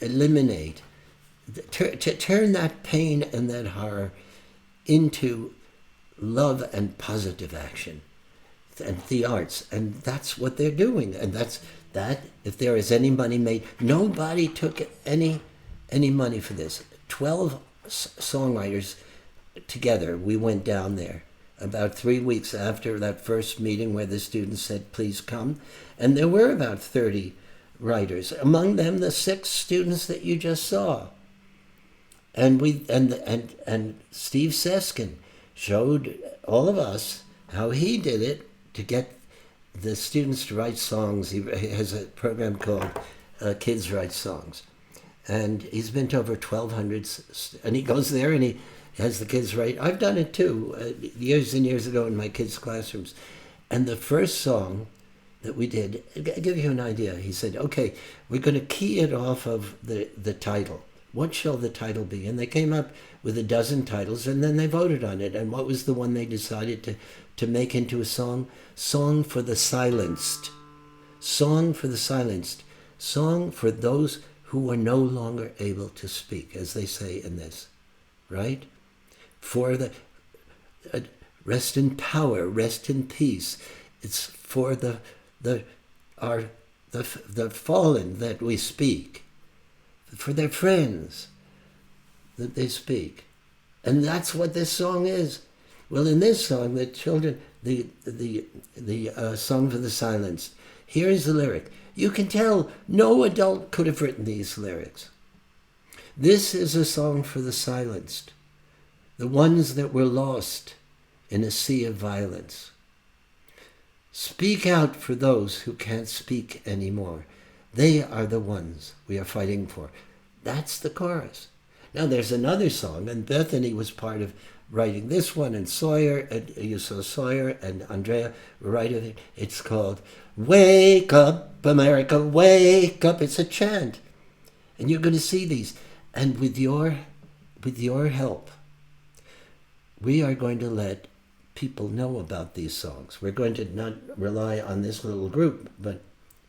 eliminate, to turn that pain and that horror into love and positive action and the arts. And that's what they're doing. And that if there is any money made, nobody took any money for this. 12 songwriters together, we went down there about 3 weeks after that first meeting where the students said, please come. And there were about 30 writers, among them the 6 students that you just saw. And Steve Seskin showed all of us how he did it to get the students to write songs. He has a program called Kids Write Songs. And he's been to over 1,200, and he goes there and he has the kids write. I've done it too, years and years ago in my kids' classrooms. And the first song that we did, I'll give you an idea. He said, okay, we're going to key it off of the title. What shall the title be? And they came up with a dozen titles, and then they voted on it. And what was the one they decided to make into a song? Song for the Silenced. Song for the Silenced. Song for those who are no longer able to speak, as they say in this, right? For the rest in power, rest in peace. It's for the fallen that we speak, for their friends that they speak, and that's what this song is. Well, in this song, the children, the song for the silenced. Here is the lyric. You can tell no adult could have written these lyrics. This is a song for the silenced, the ones that were lost in a sea of violence. Speak out for those who can't speak anymore. They are the ones we are fighting for. That's the chorus. Now there's another song, and Bethany was part of writing this one, and Sawyer, you saw Sawyer and Andrea were writing it. It's called Wake Up, America, Wake Up. It's a chant. And you're going to see these. And with your help, we are going to let people know about these songs. We're going to not rely on this little group, but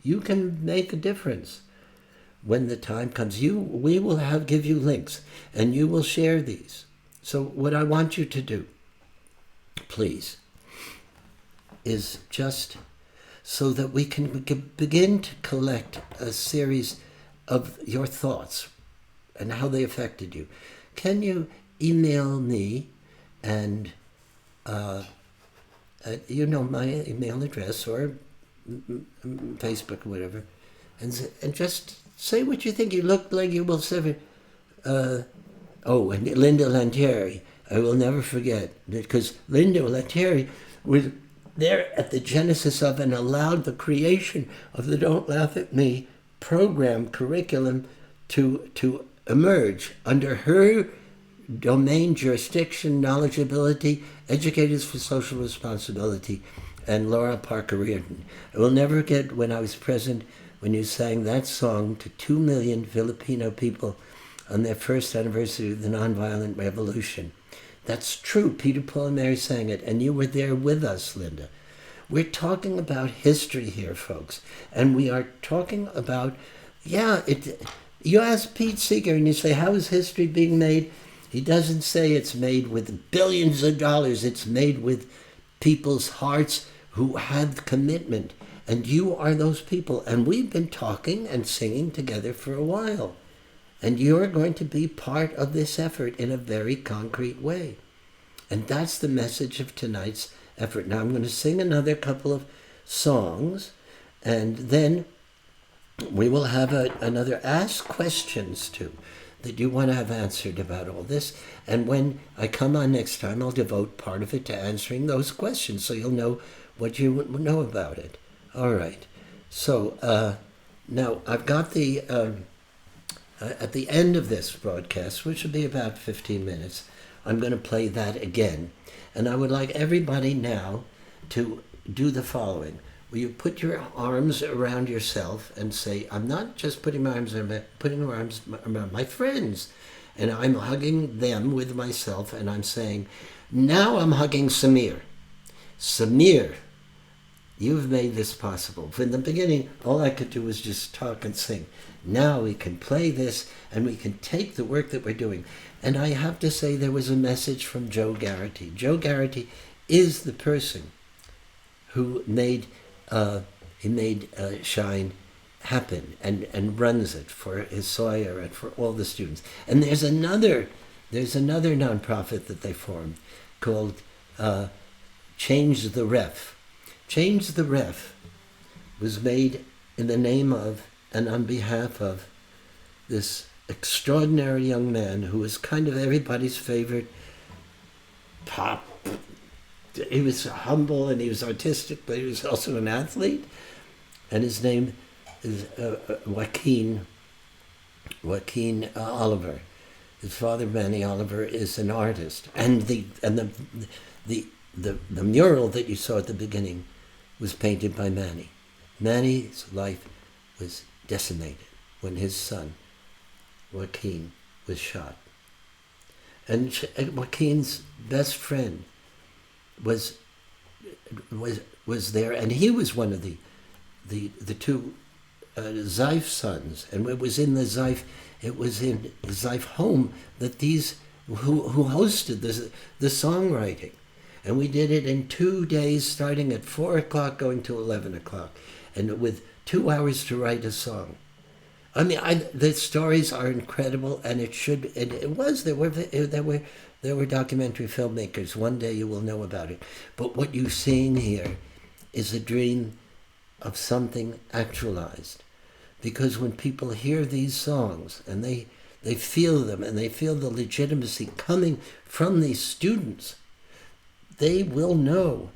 you can make a difference. When the time comes, we will give you links, and you will share these. So what I want you to do, please, is just so that we can begin to collect a series of your thoughts and how they affected you. Can you email me and you know my email address or Facebook or whatever, and just say what you think. You look like you will say. And Linda Lantieri, I will never forget, because Linda Lantieri was there at the genesis of and allowed the creation of the Don't Laugh at Me program curriculum to emerge under her domain, jurisdiction, knowledgeability, Educators for Social Responsibility, and Laura Parker Reardon. I will never forget when I was present when you sang that song to 2 million Filipino people on their first anniversary of the Nonviolent Revolution. That's true. Peter, Paul, and Mary sang it, and you were there with us, Linda. We're talking about history here, folks, and we are talking about, you ask Pete Seeger and you say, how is history being made? He doesn't say it's made with billions of dollars. It's made with people's hearts who have commitment, and you are those people, and we've been talking and singing together for a while. And you're going to be part of this effort in a very concrete way. And that's the message of tonight's effort. Now I'm going to sing another couple of songs, and then we will have another Ask Questions too, that you want to have answered about all this. And when I come on next time, I'll devote part of it to answering those questions, so you'll know what you know about it. All right. So now I've got the... at the end of this broadcast, which will be about 15 minutes, I'm going to play that again. And I would like everybody now to do the following. Will you put your arms around yourself and say, I'm not just putting my arms around my friends. And I'm hugging them with myself, and I'm saying, now I'm hugging Samir. Samir, you've made this possible. From the beginning, all I could do was just talk and sing. Now we can play this, and we can take the work that we're doing. And I have to say, there was a message from Joe Garrity. Joe Garrity is the person who made Shine happen and runs it for his Sawyer and for all the students. And there's another nonprofit that they formed called Change the Ref. Change the Ref was made in the name of and on behalf of this extraordinary young man who was kind of everybody's favorite pop. He was humble and he was artistic, but he was also an athlete. And his name is Joaquin Oliver. His father, Manny Oliver, is an artist, and the mural that you saw at the beginning was painted by Manny. Manny's life was decimated when his son, Joaquin, was shot. And Joaquin's best friend was there, and he was one of the two Zeif sons, and it was in the Zeif home that these who hosted the songwriting, and we did it in 2 days, starting at 4 o'clock, going to 11 o'clock, and with 2 hours to write a song. I mean, the stories are incredible, and there were documentary filmmakers. One day you will know about it. But what you're seeing here is a dream of something actualized. Because when people hear these songs and they feel them and they feel the legitimacy coming from these students, they will know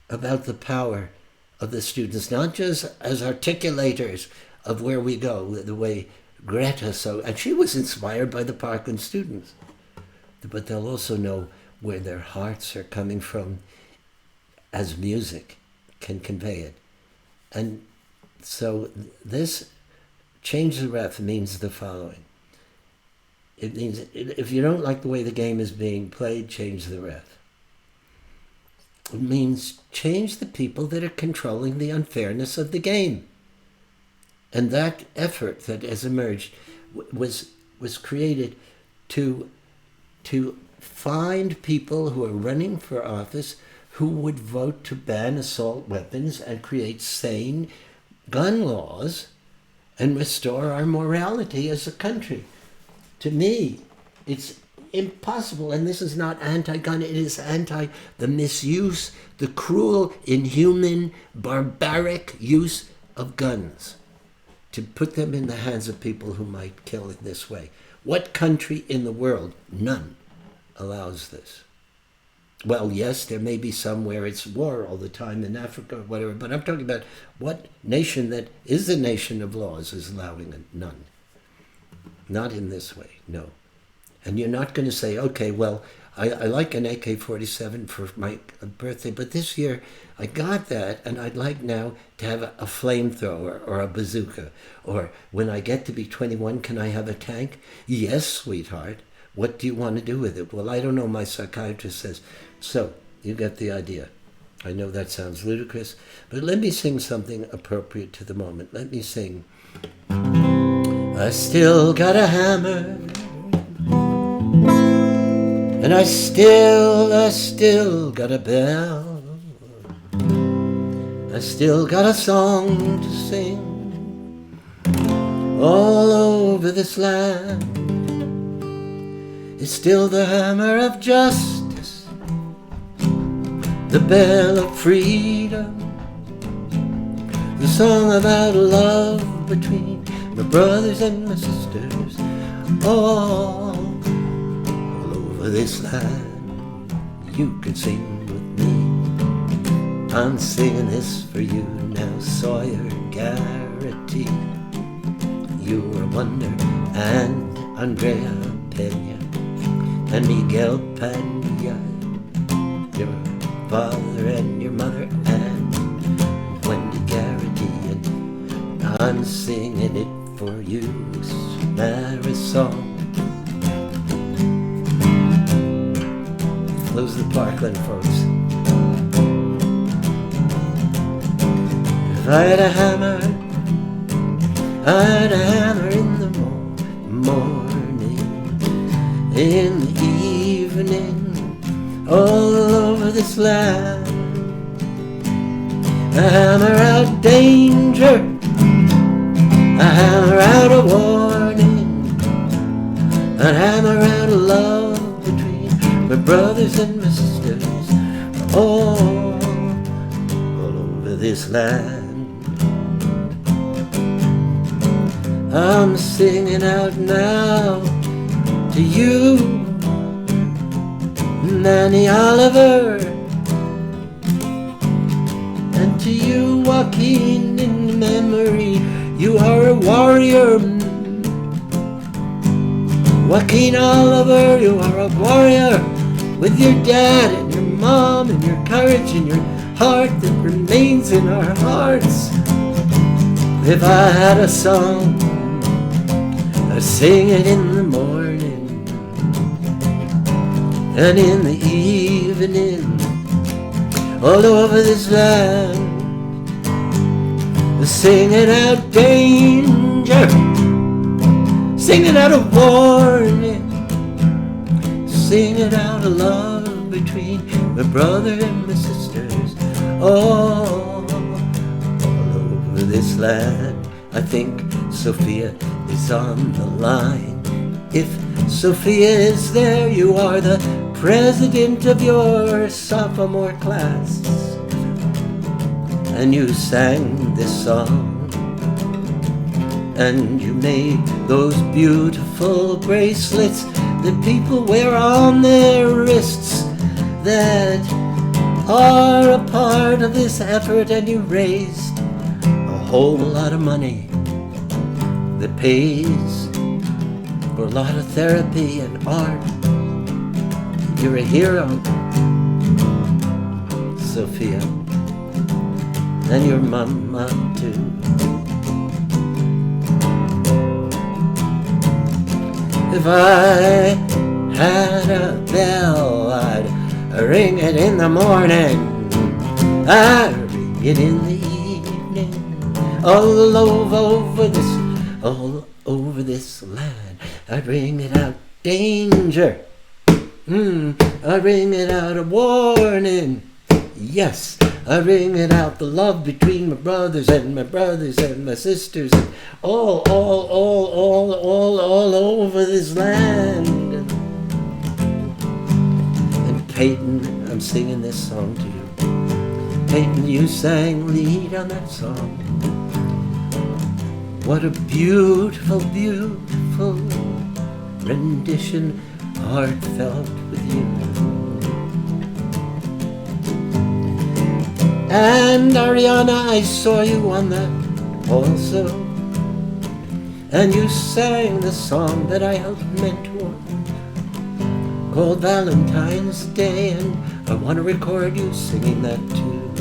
about the power of the students, not just as articulators of where we go, the way Greta and she was inspired by the Parkland students, but they'll also know where their hearts are coming from as music can convey it. And so this change the ref means the following. It means if you don't like the way the game is being played, change the ref. It means change the people that are controlling the unfairness of the game. And that effort that has emerged was created to find people who are running for office who would vote to ban assault weapons and create sane gun laws and restore our morality as a country. To me, it's impossible, and this is not anti-gun, it is anti the misuse, the cruel, inhuman, barbaric use of guns, to put them in the hands of people who might kill in this way. What country in the world, none, allows this? Well, yes, there may be some where it's war all the time in Africa or whatever, but I'm talking about what nation that is a nation of laws is allowing it? None. Not in this way, no. And you're not going to say, okay, well, I like an AK-47 for my birthday, but this year I got that, and I'd like now to have a flamethrower or a bazooka. Or when I get to be 21, can I have a tank? Yes, sweetheart. What do you want to do with it? Well, I don't know, my psychiatrist says. So, you get the idea. I know that sounds ludicrous, but let me sing something appropriate to the moment. Let me sing, I still got a hammer, and I still got a bell. I still got a song to sing all over this land. It's still the hammer of justice, the bell of freedom, the song about love between my brothers and my sisters, all over this land. You can sing with me. I'm singing this for you now, Sawyer Garrity. You're a wonder, and Andrea Pena, and Miguel Pena, your father and your mother, and Wendy Garrity, and I'm singing it for you, Marisol. Those are the Parkland folks. If I had a hammer, I'd a hammer in the morning, in the evening, all over this land. A hammer out danger, a hammer out a warning, a hammer out of love between my brothers and my sisters, all over this land. I'm singing out now to you, Nanny Oliver, and to you, Joaquin, in memory. You are a warrior, Joaquin Oliver. You are a warrior with your dad and your mom and your courage and your heart that remains in our hearts. If I had a song, I'd sing it in the morning and in the evening, all over this land. Sing it out danger, sing it out a warning, sing it out a love between my brother and my sisters, all over this land. I think Sophia is on the line. If Sophia is there, you are the president of your sophomore class, and you sang this song, and you made those beautiful bracelets that people wear on their wrists that are a part of this effort, and you raised a whole lot of money that pays for a lot of therapy and art. You're a hero, Sophia, and your mama too. If I had a bell, I'd ring it in the morning, I'd ring it in the evening, all over this land. I'd ring it out danger, I'd ring it out a warning. Yes, I ring it out, the love between my brothers and my sisters, and all over this land. And Peyton, I'm singing this song to you. Peyton, you sang lead on that song. What a beautiful, beautiful rendition, heartfelt with you. And Ariana, I saw you on that also, and you sang the song that I helped mentor called Valentine's Day, and I want to record you singing that too.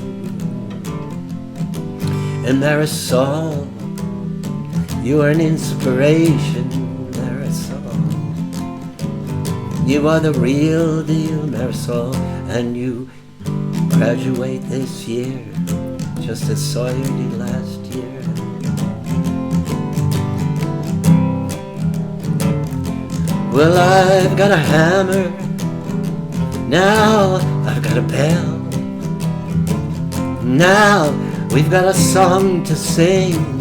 And Marisol, you are an inspiration, Marisol. You are the real deal, Marisol, and you graduate this year, just as Sawyer did last year. Well, I've got a hammer, now I've got a bell, now we've got a song to sing.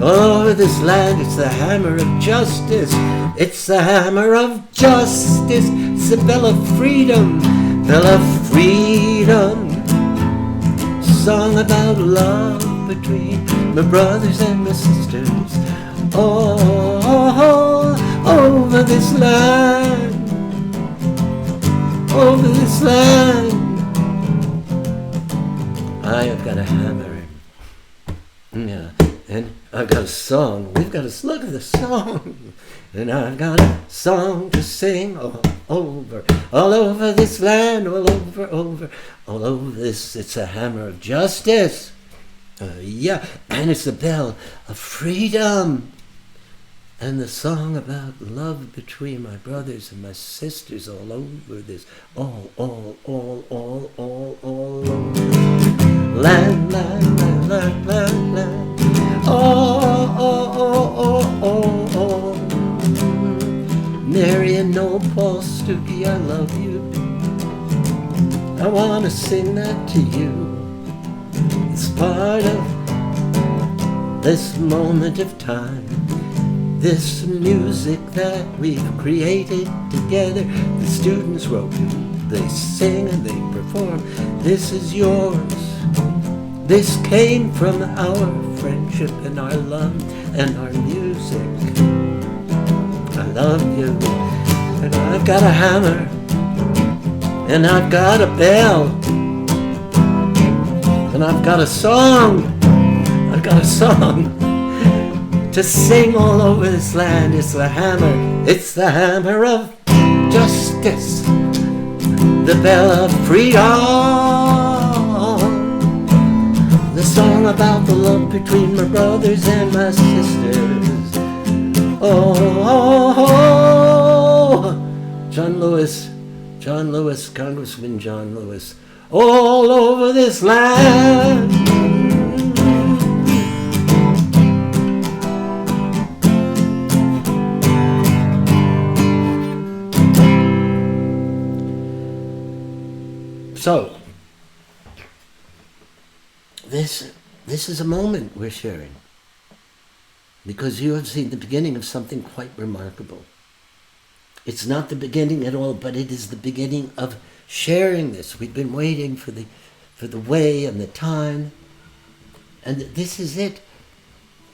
All over this land, it's the hammer of justice, it's the hammer of justice, it's the bell of freedom, bell of freedom, song about love between my brothers and my sisters, all over this land, over this land. I have got a hammer, yeah, and I've got a song. We've got to look at the song, and I've got a song to sing all over this land, all over this. It's a hammer of justice, yeah, and it's the bell of freedom, and the song about love between my brothers and my sisters, all over this, all over land, oh. Mary and Noel, Paul, Stookie, I love you. I want to sing that to you. It's part of this moment of time, this music that we've created together. The students wrote, they sing and they perform. This is yours. This came from our friendship and our love and our music. I love you, and I've got a hammer, and I've got a bell, and I've got a song. I've got a song to sing all over this land. It's the hammer of justice, the bell of freedom, the song about the love between my brothers and my sisters. Oh, John Lewis, Congressman John Lewis, all over this land. So, this is a moment we're sharing, because you have seen the beginning of something quite remarkable. It's not the beginning at all, but it is the beginning of sharing this. We've been waiting for the way and the time, and this is it.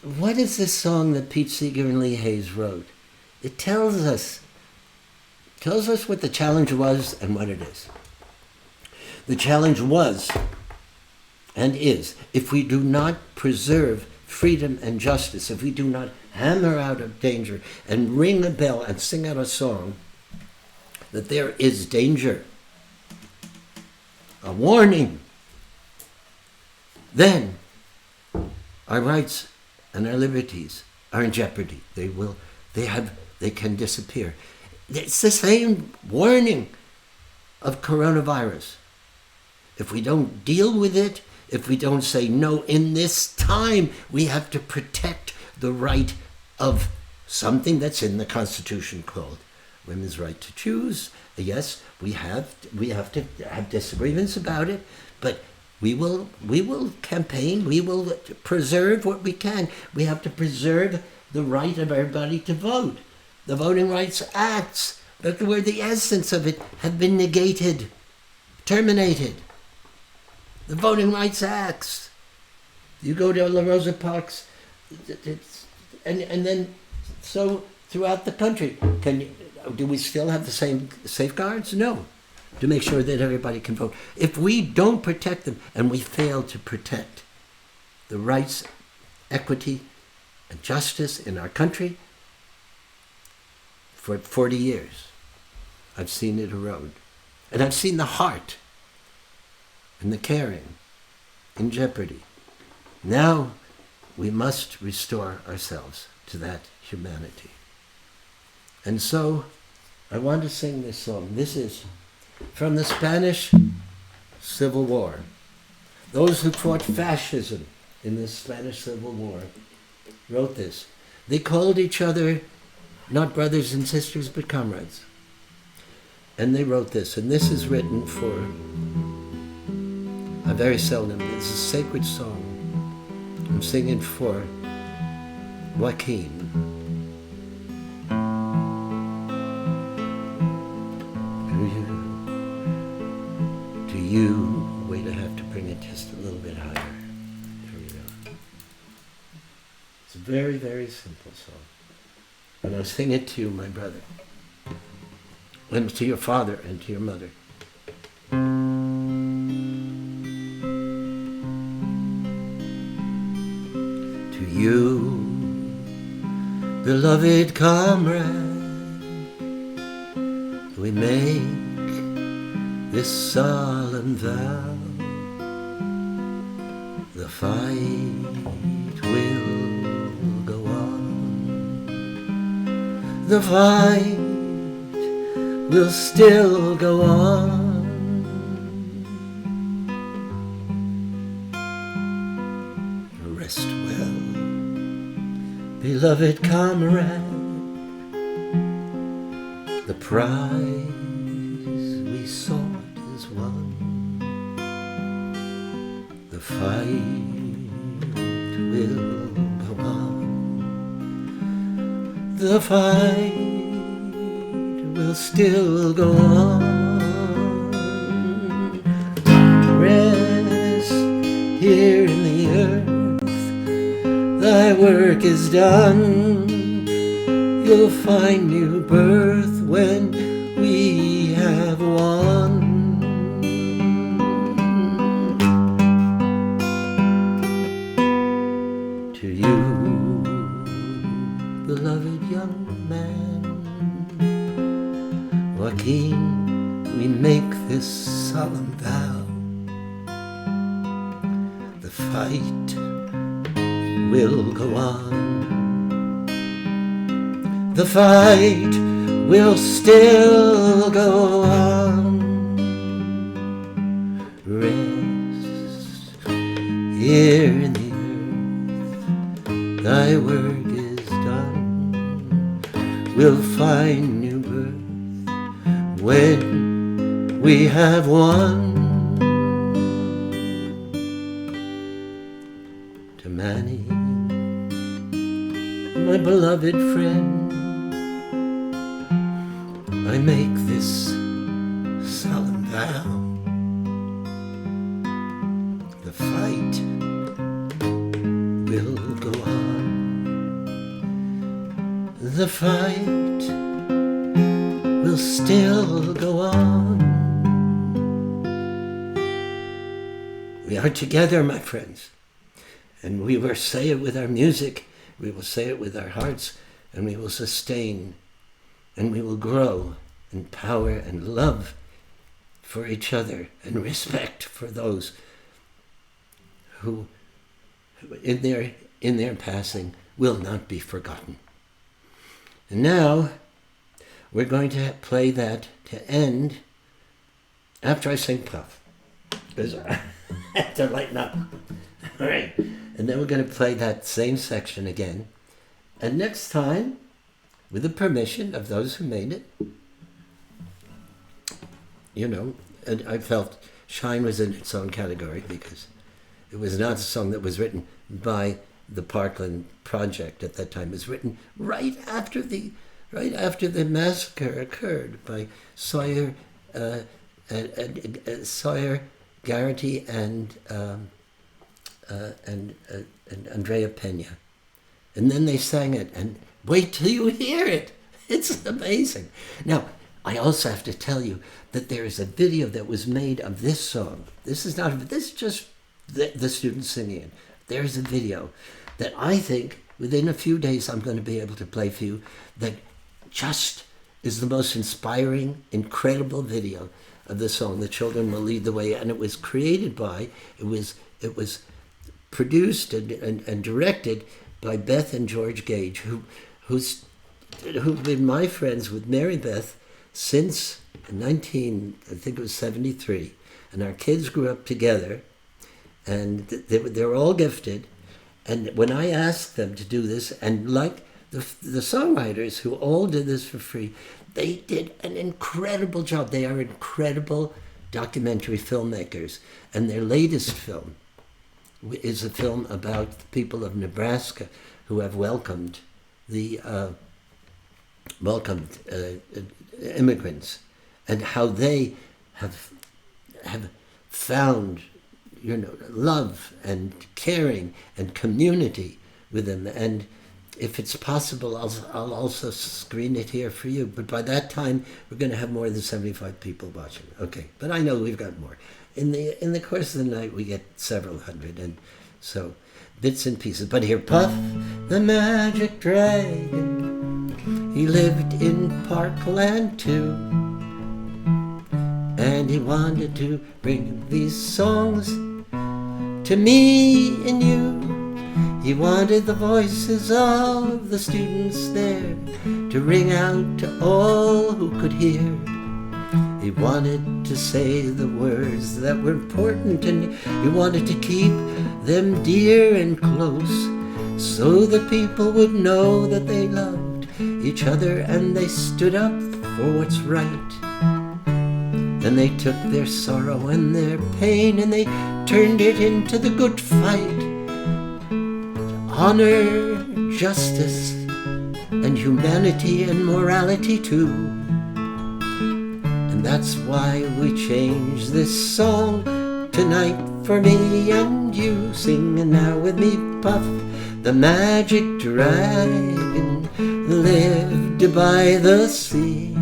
What is this song that Pete Seeger and Lee Hayes wrote? It tells us what the challenge was and what it is. The challenge was and is, if we do not preserve freedom and justice, if we do not hammer out of danger and ring a bell and sing out a song that there is danger, a warning, then our rights and our liberties are in jeopardy. They can disappear. It's the same warning of coronavirus. If we don't deal with it, if we don't say no in this time, we have to protect the right of something that's in the Constitution called women's right to choose. Yes, we have to have disagreements about it, but we will campaign, we will preserve what we can. We have to preserve the right of everybody to vote. The Voting Rights Acts, where the essence of it have been negated, terminated. The Voting Rights Acts. You go to La Rosa Parks, and then so throughout the country. Do we still have the same safeguards? No. To make sure that everybody can vote. If we don't protect them, and we fail to protect the rights, equity, and justice in our country, for 40 years, I've seen it erode. And I've seen the heart and the caring in jeopardy. Now we must restore ourselves to that humanity. And so I want to sing this song. This is from the Spanish Civil War. Those who fought fascism in the Spanish Civil War wrote this. They called each other not brothers and sisters, but comrades. And they wrote this, and this is written for a very seldom. It's a sacred song. I'm singing for Joaquin. To you, wait, I have to bring it just a little bit higher. There we go. It's a very, very simple song. And I'll sing it to you, my brother, and to your father and to your mother. To you, beloved comrade, we make this solemn vow. The fight will go on. The fight will still go on. Rest well, beloved comrade. The prize we sought is won. The fight will go on. The fight will still go on. Rest here in the earth, thy work is done, you'll find new birth when we have won. To you, beloved young man, Joaquin, we make this solemn vow. The fight will go on. The fight will still go on. Rest here in the earth, thy work is done. We'll find new birth when we have won. To Manny, my beloved friend, I make this solemn vow. The fight will go on. The fight will still go on. We are together, my friends, and we will say it with our music, we will say it with our hearts, and we will sustain, and we will grow in power and love for each other and respect for those who in their passing will not be forgotten. And now we're going to play that to end after I sing Puff, because I have to lighten up. All right, and then we're going to play that same section again, and next time, with the permission of those who made it, and I felt Shine was in its own category because it was not a song that was written by the Parkland project at that time. It was written right after the massacre occurred by Sawyer, Garrity, and Andrea Pena, and then they sang it. And wait till you hear it; it's amazing. Now, I also have to tell you that there is a video that was made of this song. This is just the students singing it. There is a video that I think within a few days I'm going to be able to play for you that just is the most inspiring, incredible video of the song. The Children Will Lead the Way, and it was produced and directed by Beth and George Gage, who've been my friends with Mary Beth since 1973, and our kids grew up together, and they're all gifted. And when I asked them to do this, and like the songwriters who all did this for free, they did an incredible job. They are incredible documentary filmmakers, and their latest film is a film about the people of Nebraska who have welcomed the immigrants, and how they have found love and caring and community with them. And if it's possible, I'll also screen it here for you. But by that time, we're going to have more than 75 people watching. Okay, but I know we've got more. In the course of the night, we get several hundred, and so bits and pieces. But here, Puff, the magic dragon, he lived in Parkland too, and he wanted to bring these songs to me and you. He wanted the voices of the students there to ring out to all who could hear. He wanted to say the words that were important, and he wanted to keep them dear and close, so that people would know that they loved each other and they stood up for what's right. And they took their sorrow and their pain and they turned it into the good fight. Honor, justice, and humanity and morality too. And that's why we changed this song tonight for me and you. Sing now with me, Puff, the magic dragon lived by the sea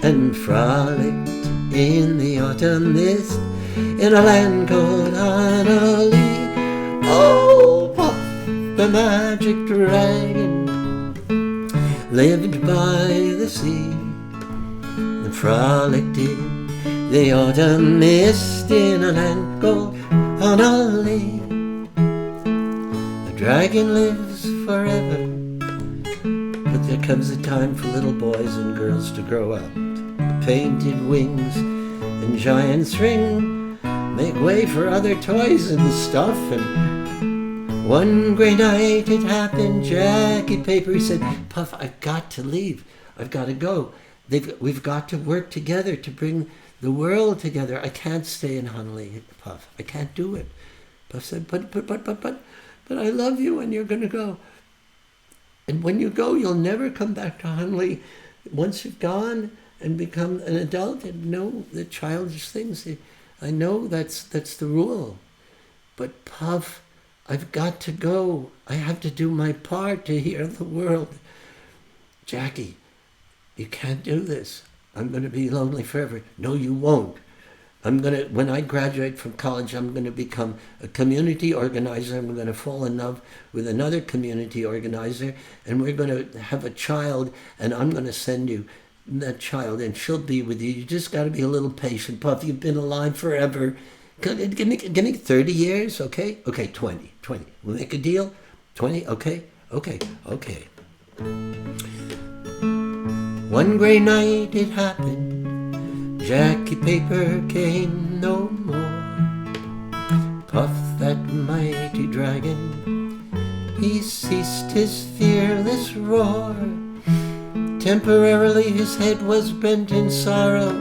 and frolicked in the autumn mist in a land called Honolulu. Oh, Puff, the magic dragon lived by the sea and frolicked in the autumn mist in a land called Honolulu. The dragon lives forever, but there comes a time for little boys and girls to grow up. Painted wings and giant's ring make way for other toys and stuff. And one great night it happened, Jackie Paper said, Puff, I've got to leave. I've got to go. We've got to work together to bring the world together. I can't stay in Honolulu, Puff. I can't do it. Puff said, but I love you and you're going to go. And when you go, you'll never come back to Honolulu. Once you've gone and become an adult and know the childish things, I know that's the rule. But Puff, I've got to go. I have to do my part to heal the world. Jackie, you can't do this. I'm going to be lonely forever. No, you won't. When I graduate from college, I'm going to become a community organizer. I'm going to fall in love with another community organizer, and we're going to have a child, and I'm going to send you that child, and she'll be with you. You just got to be a little patient, Puff. You've been alive forever. Give me 30 years, okay? Okay, 20. We'll make a deal? 20? Okay. One gray night it happened, Jackie Paper came no more. Puff, that mighty dragon, he ceased his fearless roar. Temporarily his head was bent in sorrow,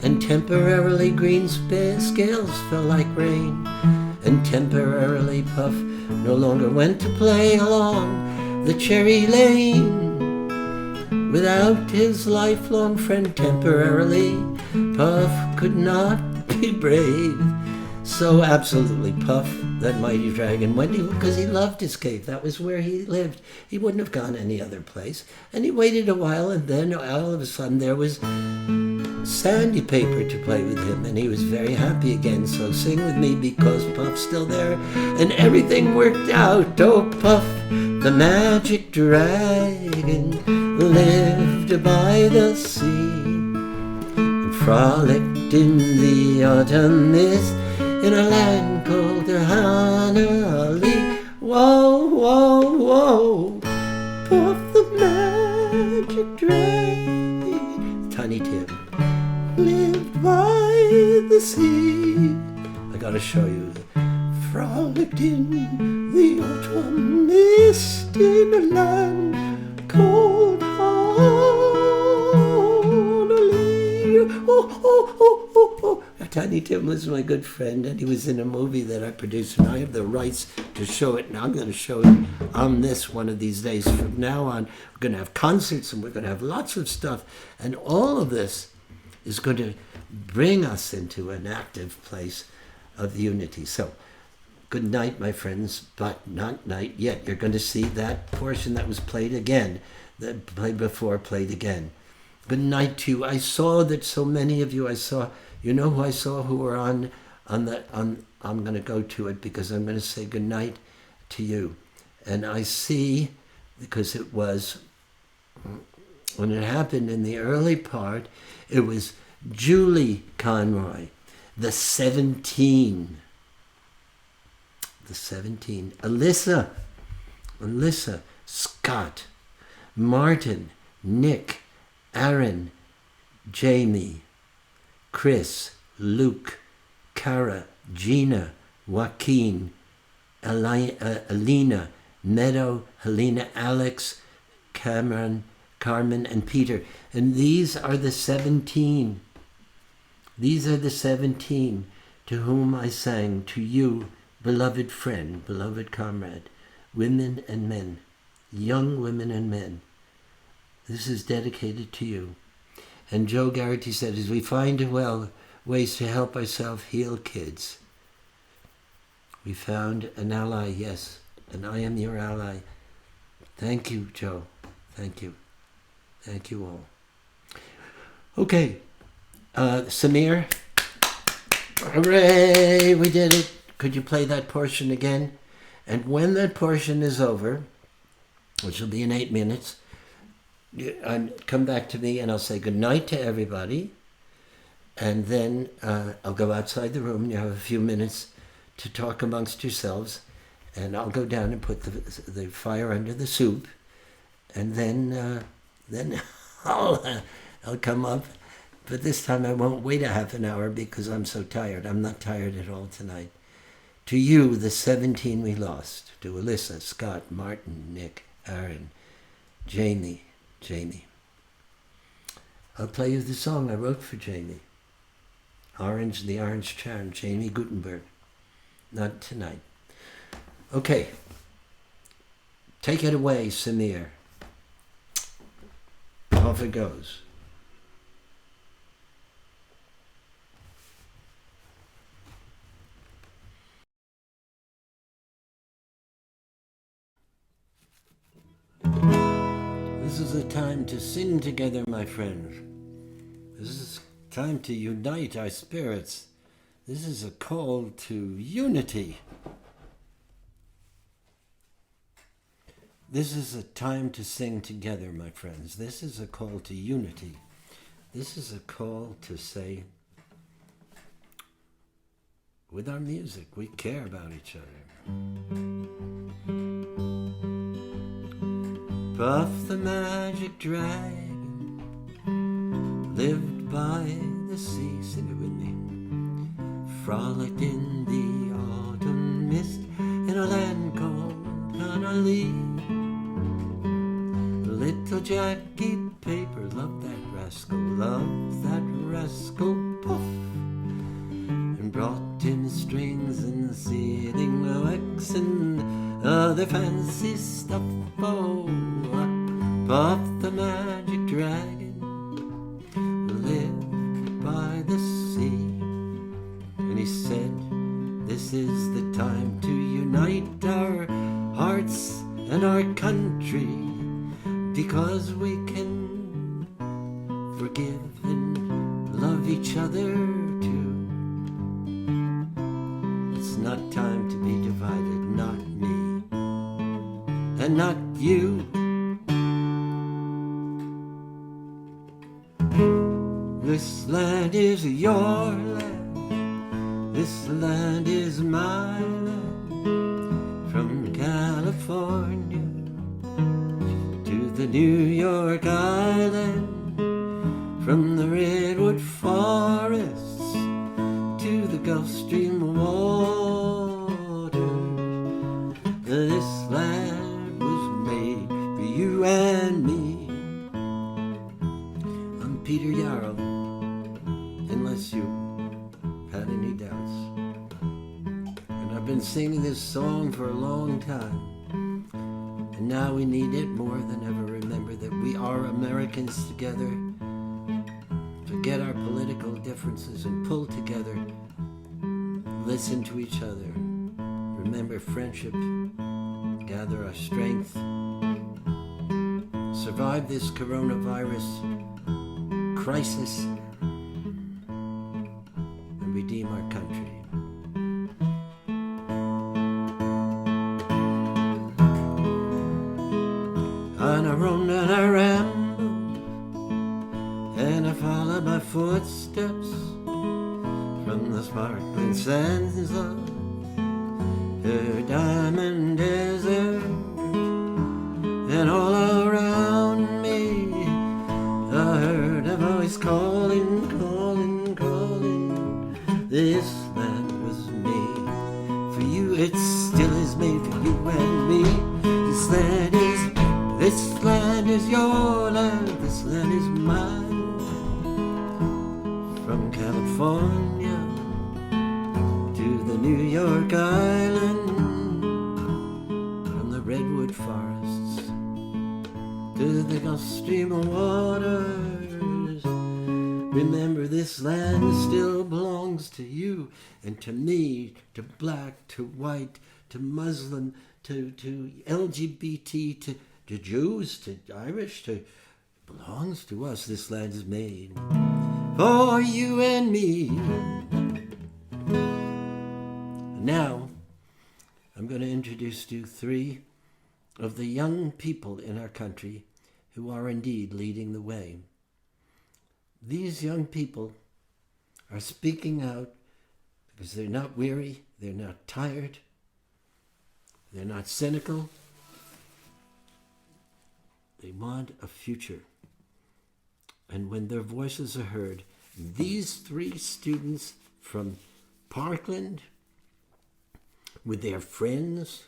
and temporarily green scales fell like rain, and temporarily Puff no longer went to play along the cherry lane. Without his lifelong friend temporarily, Puff could not be brave. So absolutely, Puff, that mighty dragon, went because he loved his cave. That was where he lived. He wouldn't have gone any other place. And he waited a while, and then all of a sudden there was Sandy Paper to play with him, and he was very happy again. So sing with me, because Puff's still there, and everything worked out. Oh, Puff, the magic dragon lived by the sea and frolicked in the autumn mist in a land called Honolulu. Whoa, whoa, whoa, Puff the magic dragon, Tiny Tim, lived by the sea. I gotta show you. Frolicked in the autumn mist in a land called Honolulu. Oh. Tiny Tim was my good friend, and he was in a movie that I produced, and I have the rights to show it, and I'm going to show it on this one of these days. From now on, we're going to have concerts, and we're going to have lots of stuff, and all of this is going to bring us into an active place of unity. So, good night, my friends, but not night yet. You're going to see that portion that was played again, that played before, played again. Good night to you. I saw that so many of you, you know who I saw who were on I'm going to go to it because I'm going to say good night to you. And I see, because it was, when it happened in the early part, it was Julie Conroy, the 17, Alyssa, Scott, Martin, Nick, Aaron, Jamie, Chris, Luke, Cara, Gina, Joaquin, Alina, Meadow, Helena, Alex, Cameron, Carmen, and Peter. And these are the 17. These are the 17 to whom I sang, to you, beloved friend, beloved comrade, women and men, young women and men. This is dedicated to you. And Joe Garrity said, as we find ways to help ourselves heal kids, we found an ally, yes, and I am your ally. Thank you, Joe. Thank you. Thank you all. Okay, Samir. Hooray, we did it. Could you play that portion again? And when that portion is over, which will be in 8 minutes, come back to me and I'll say good night to everybody. And then I'll go outside the room. You have a few minutes to talk amongst yourselves. And I'll go down and put the fire under the soup. And then I'll come up. But this time I won't wait a half an hour because I'm so tired. I'm not tired at all tonight. To you, the 17 we lost. To Alyssa, Scott, Martin, Nick, Aaron, Jamie. I'll play you the song I wrote for Jamie. The Orange Charm, Jamie Gutenberg. Not tonight. Okay. Take it away, Samir. Off it goes. This is a time to sing together, my friends. This is time to unite our spirits. This is a call to unity. This is a time to sing together, my friends. This is a call to unity. This is a call to say, with our music, we care about each other. Puff the magic dragon lived by the sea. Sing it with me. Frolicked in the autumn mist in a land called Honolulu. Little Jackie Paper loved that rascal, puff, and brought him strings and sealing wax and other fancy stuff. Oh, Puff the magic dragon lived by the sea. And he said, this is the time to unite our hearts and our country, because we can forgive and love each other too. It's not time to be divided, not me and not you. This land is your land, this land is my land. From California to the New York Island, from the redwood forests to the Gulf Stream waters, this land was made for you and me. I'm Peter Yarrow, unless you had any doubts. And I've been singing this song for a long time. And now we need it more than ever. Remember that we are Americans together. Forget our political differences and pull together. Listen to each other. Remember friendship. Gather our strength. Survive this coronavirus crisis. And redeem our country. On I roam and I ramble, and I follow my footsteps from the sparkling sands of her diamond desert. And all around me I heard a voice calling, calling, calling. This land was made for you, it still is made for you and me. This land is your land, this land is mine. From California to the New York Island, from the redwood forests to the Gulf Stream waters. Remember, this land still belongs to you and to me, to black, to white, to Muslim, to LGBT, to Jews, to Irish, to belongs to us. This land is made for you and me. Now, I'm going to introduce to you 3 of the young people in our country who are indeed leading the way. These young people are speaking out because they're not weary, they're not tired, they're not cynical. They want a future. And when their voices are heard, these 3 students from Parkland, with their friends,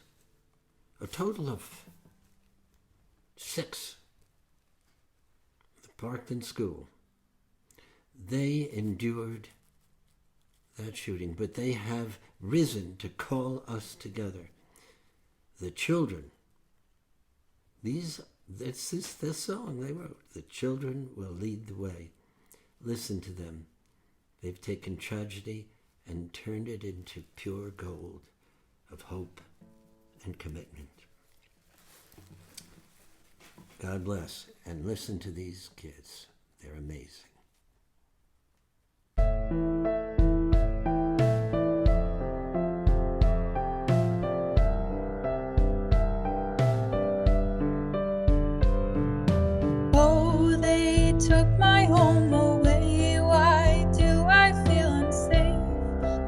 a total of 6, the Parkland School, they endured that shooting, but they have risen to call us together. The children, this song they wrote, the children will lead the way. Listen to them. They've taken tragedy and turned it into pure gold of hope and commitment. God bless, and listen to these kids. They're amazing. Oh, they took my home away. Why do I feel unsafe?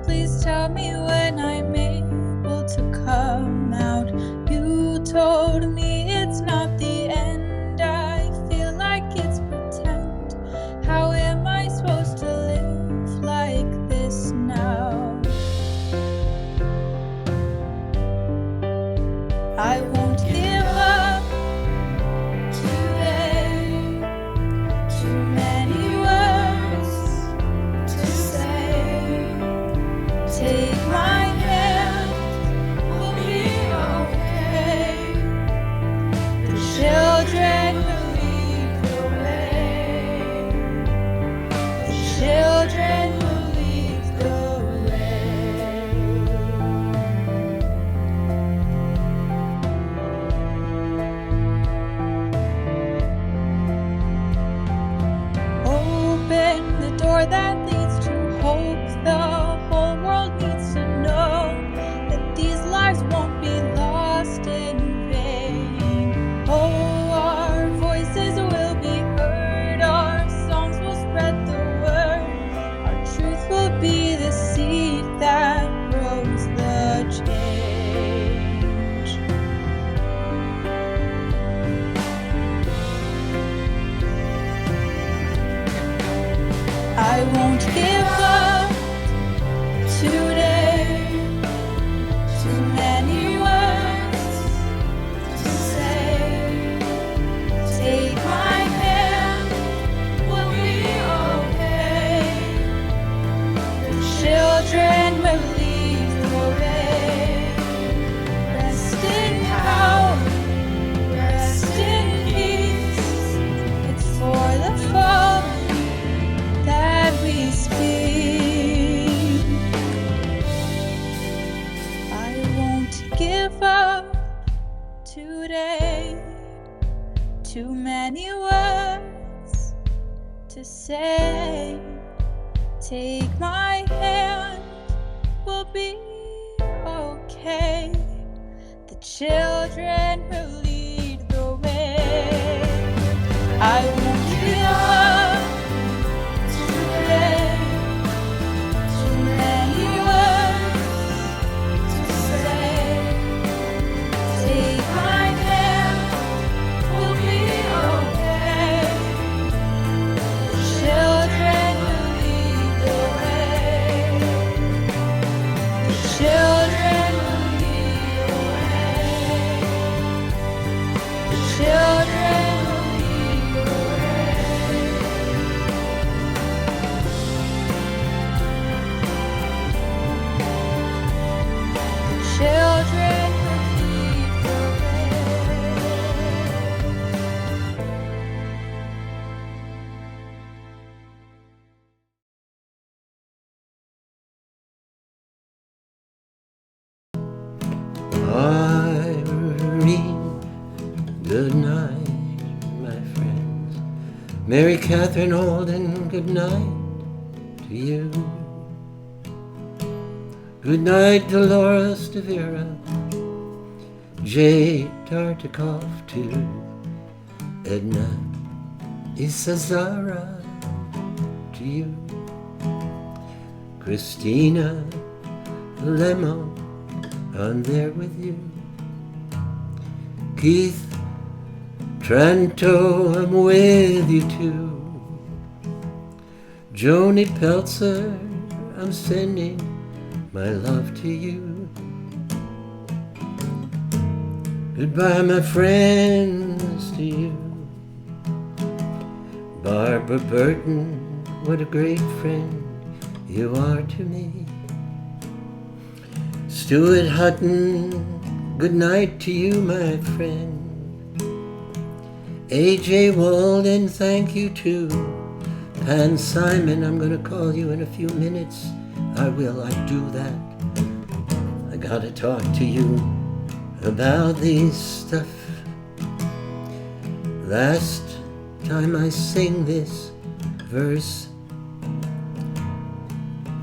Please tell me when I'm able to come out. You told me it's not the end. I feel like it's pretend. How am I supposed to live like this now? I won't give up today. Too many words to say. Take my hand, we'll be okay. The children will lead the way. The children will lead the way. Open the door that leads to hope. The whole world needs to know that these lives won't be lost in vain. Oh, our voices will be heard. Our songs will spread the word. Our truth will be the seed that grows the change. I won't give up today. Too many words to say. Take my hand, we'll be okay. The children will lead the way. Rest in power, rest in peace. It's for the fallen that we speak. I won't give up today. Too many words to say. Take my hand, we'll be okay. The children will lead the way. I won't give up today. Too many words to say. Take my hand, we'll be okay. The children will lead the way. The children will lead the way. The children will lead the way. Mary Catherine Holden, good night to you. Good night, Dolores de Vera, Jay Tartikoff too, Edna Isazara to you, Christina Lemo, I'm there with you, Keith Tranto, I'm with you too, Joni Peltzer, I'm sending my love to you. Goodbye, my friends, to you. Barbara Burton, what a great friend you are to me. Stuart Hutton, good night to you, my friend. A.J. Walden, thank you too. Pan Simon, I'm going to call you in a few minutes. I do that. I gotta talk to you about these stuff. Last time I sing this verse,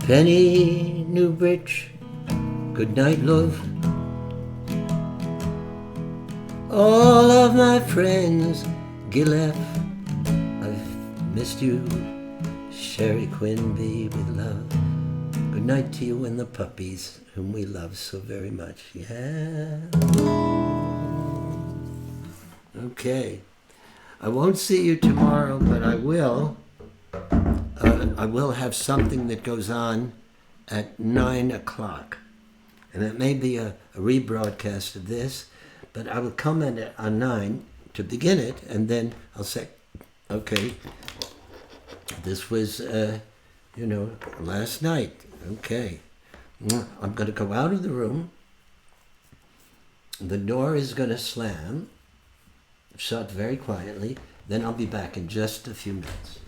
Penny Newbridge, good night, love. All of my friends, Gillette, I've missed you. Sherry Quinby, with love. Good night to you and the puppies, whom we love so very much. Yeah. Okay. I won't see you tomorrow, but I will. I will have something that goes on at 9 o'clock. And it may be a rebroadcast of this, but I will come in on 9 to begin it, and then I'll say, okay, this was, last night. Okay. I'm going to go out of the room. The door is going to slam, shut very quietly. Then I'll be back in just a few minutes.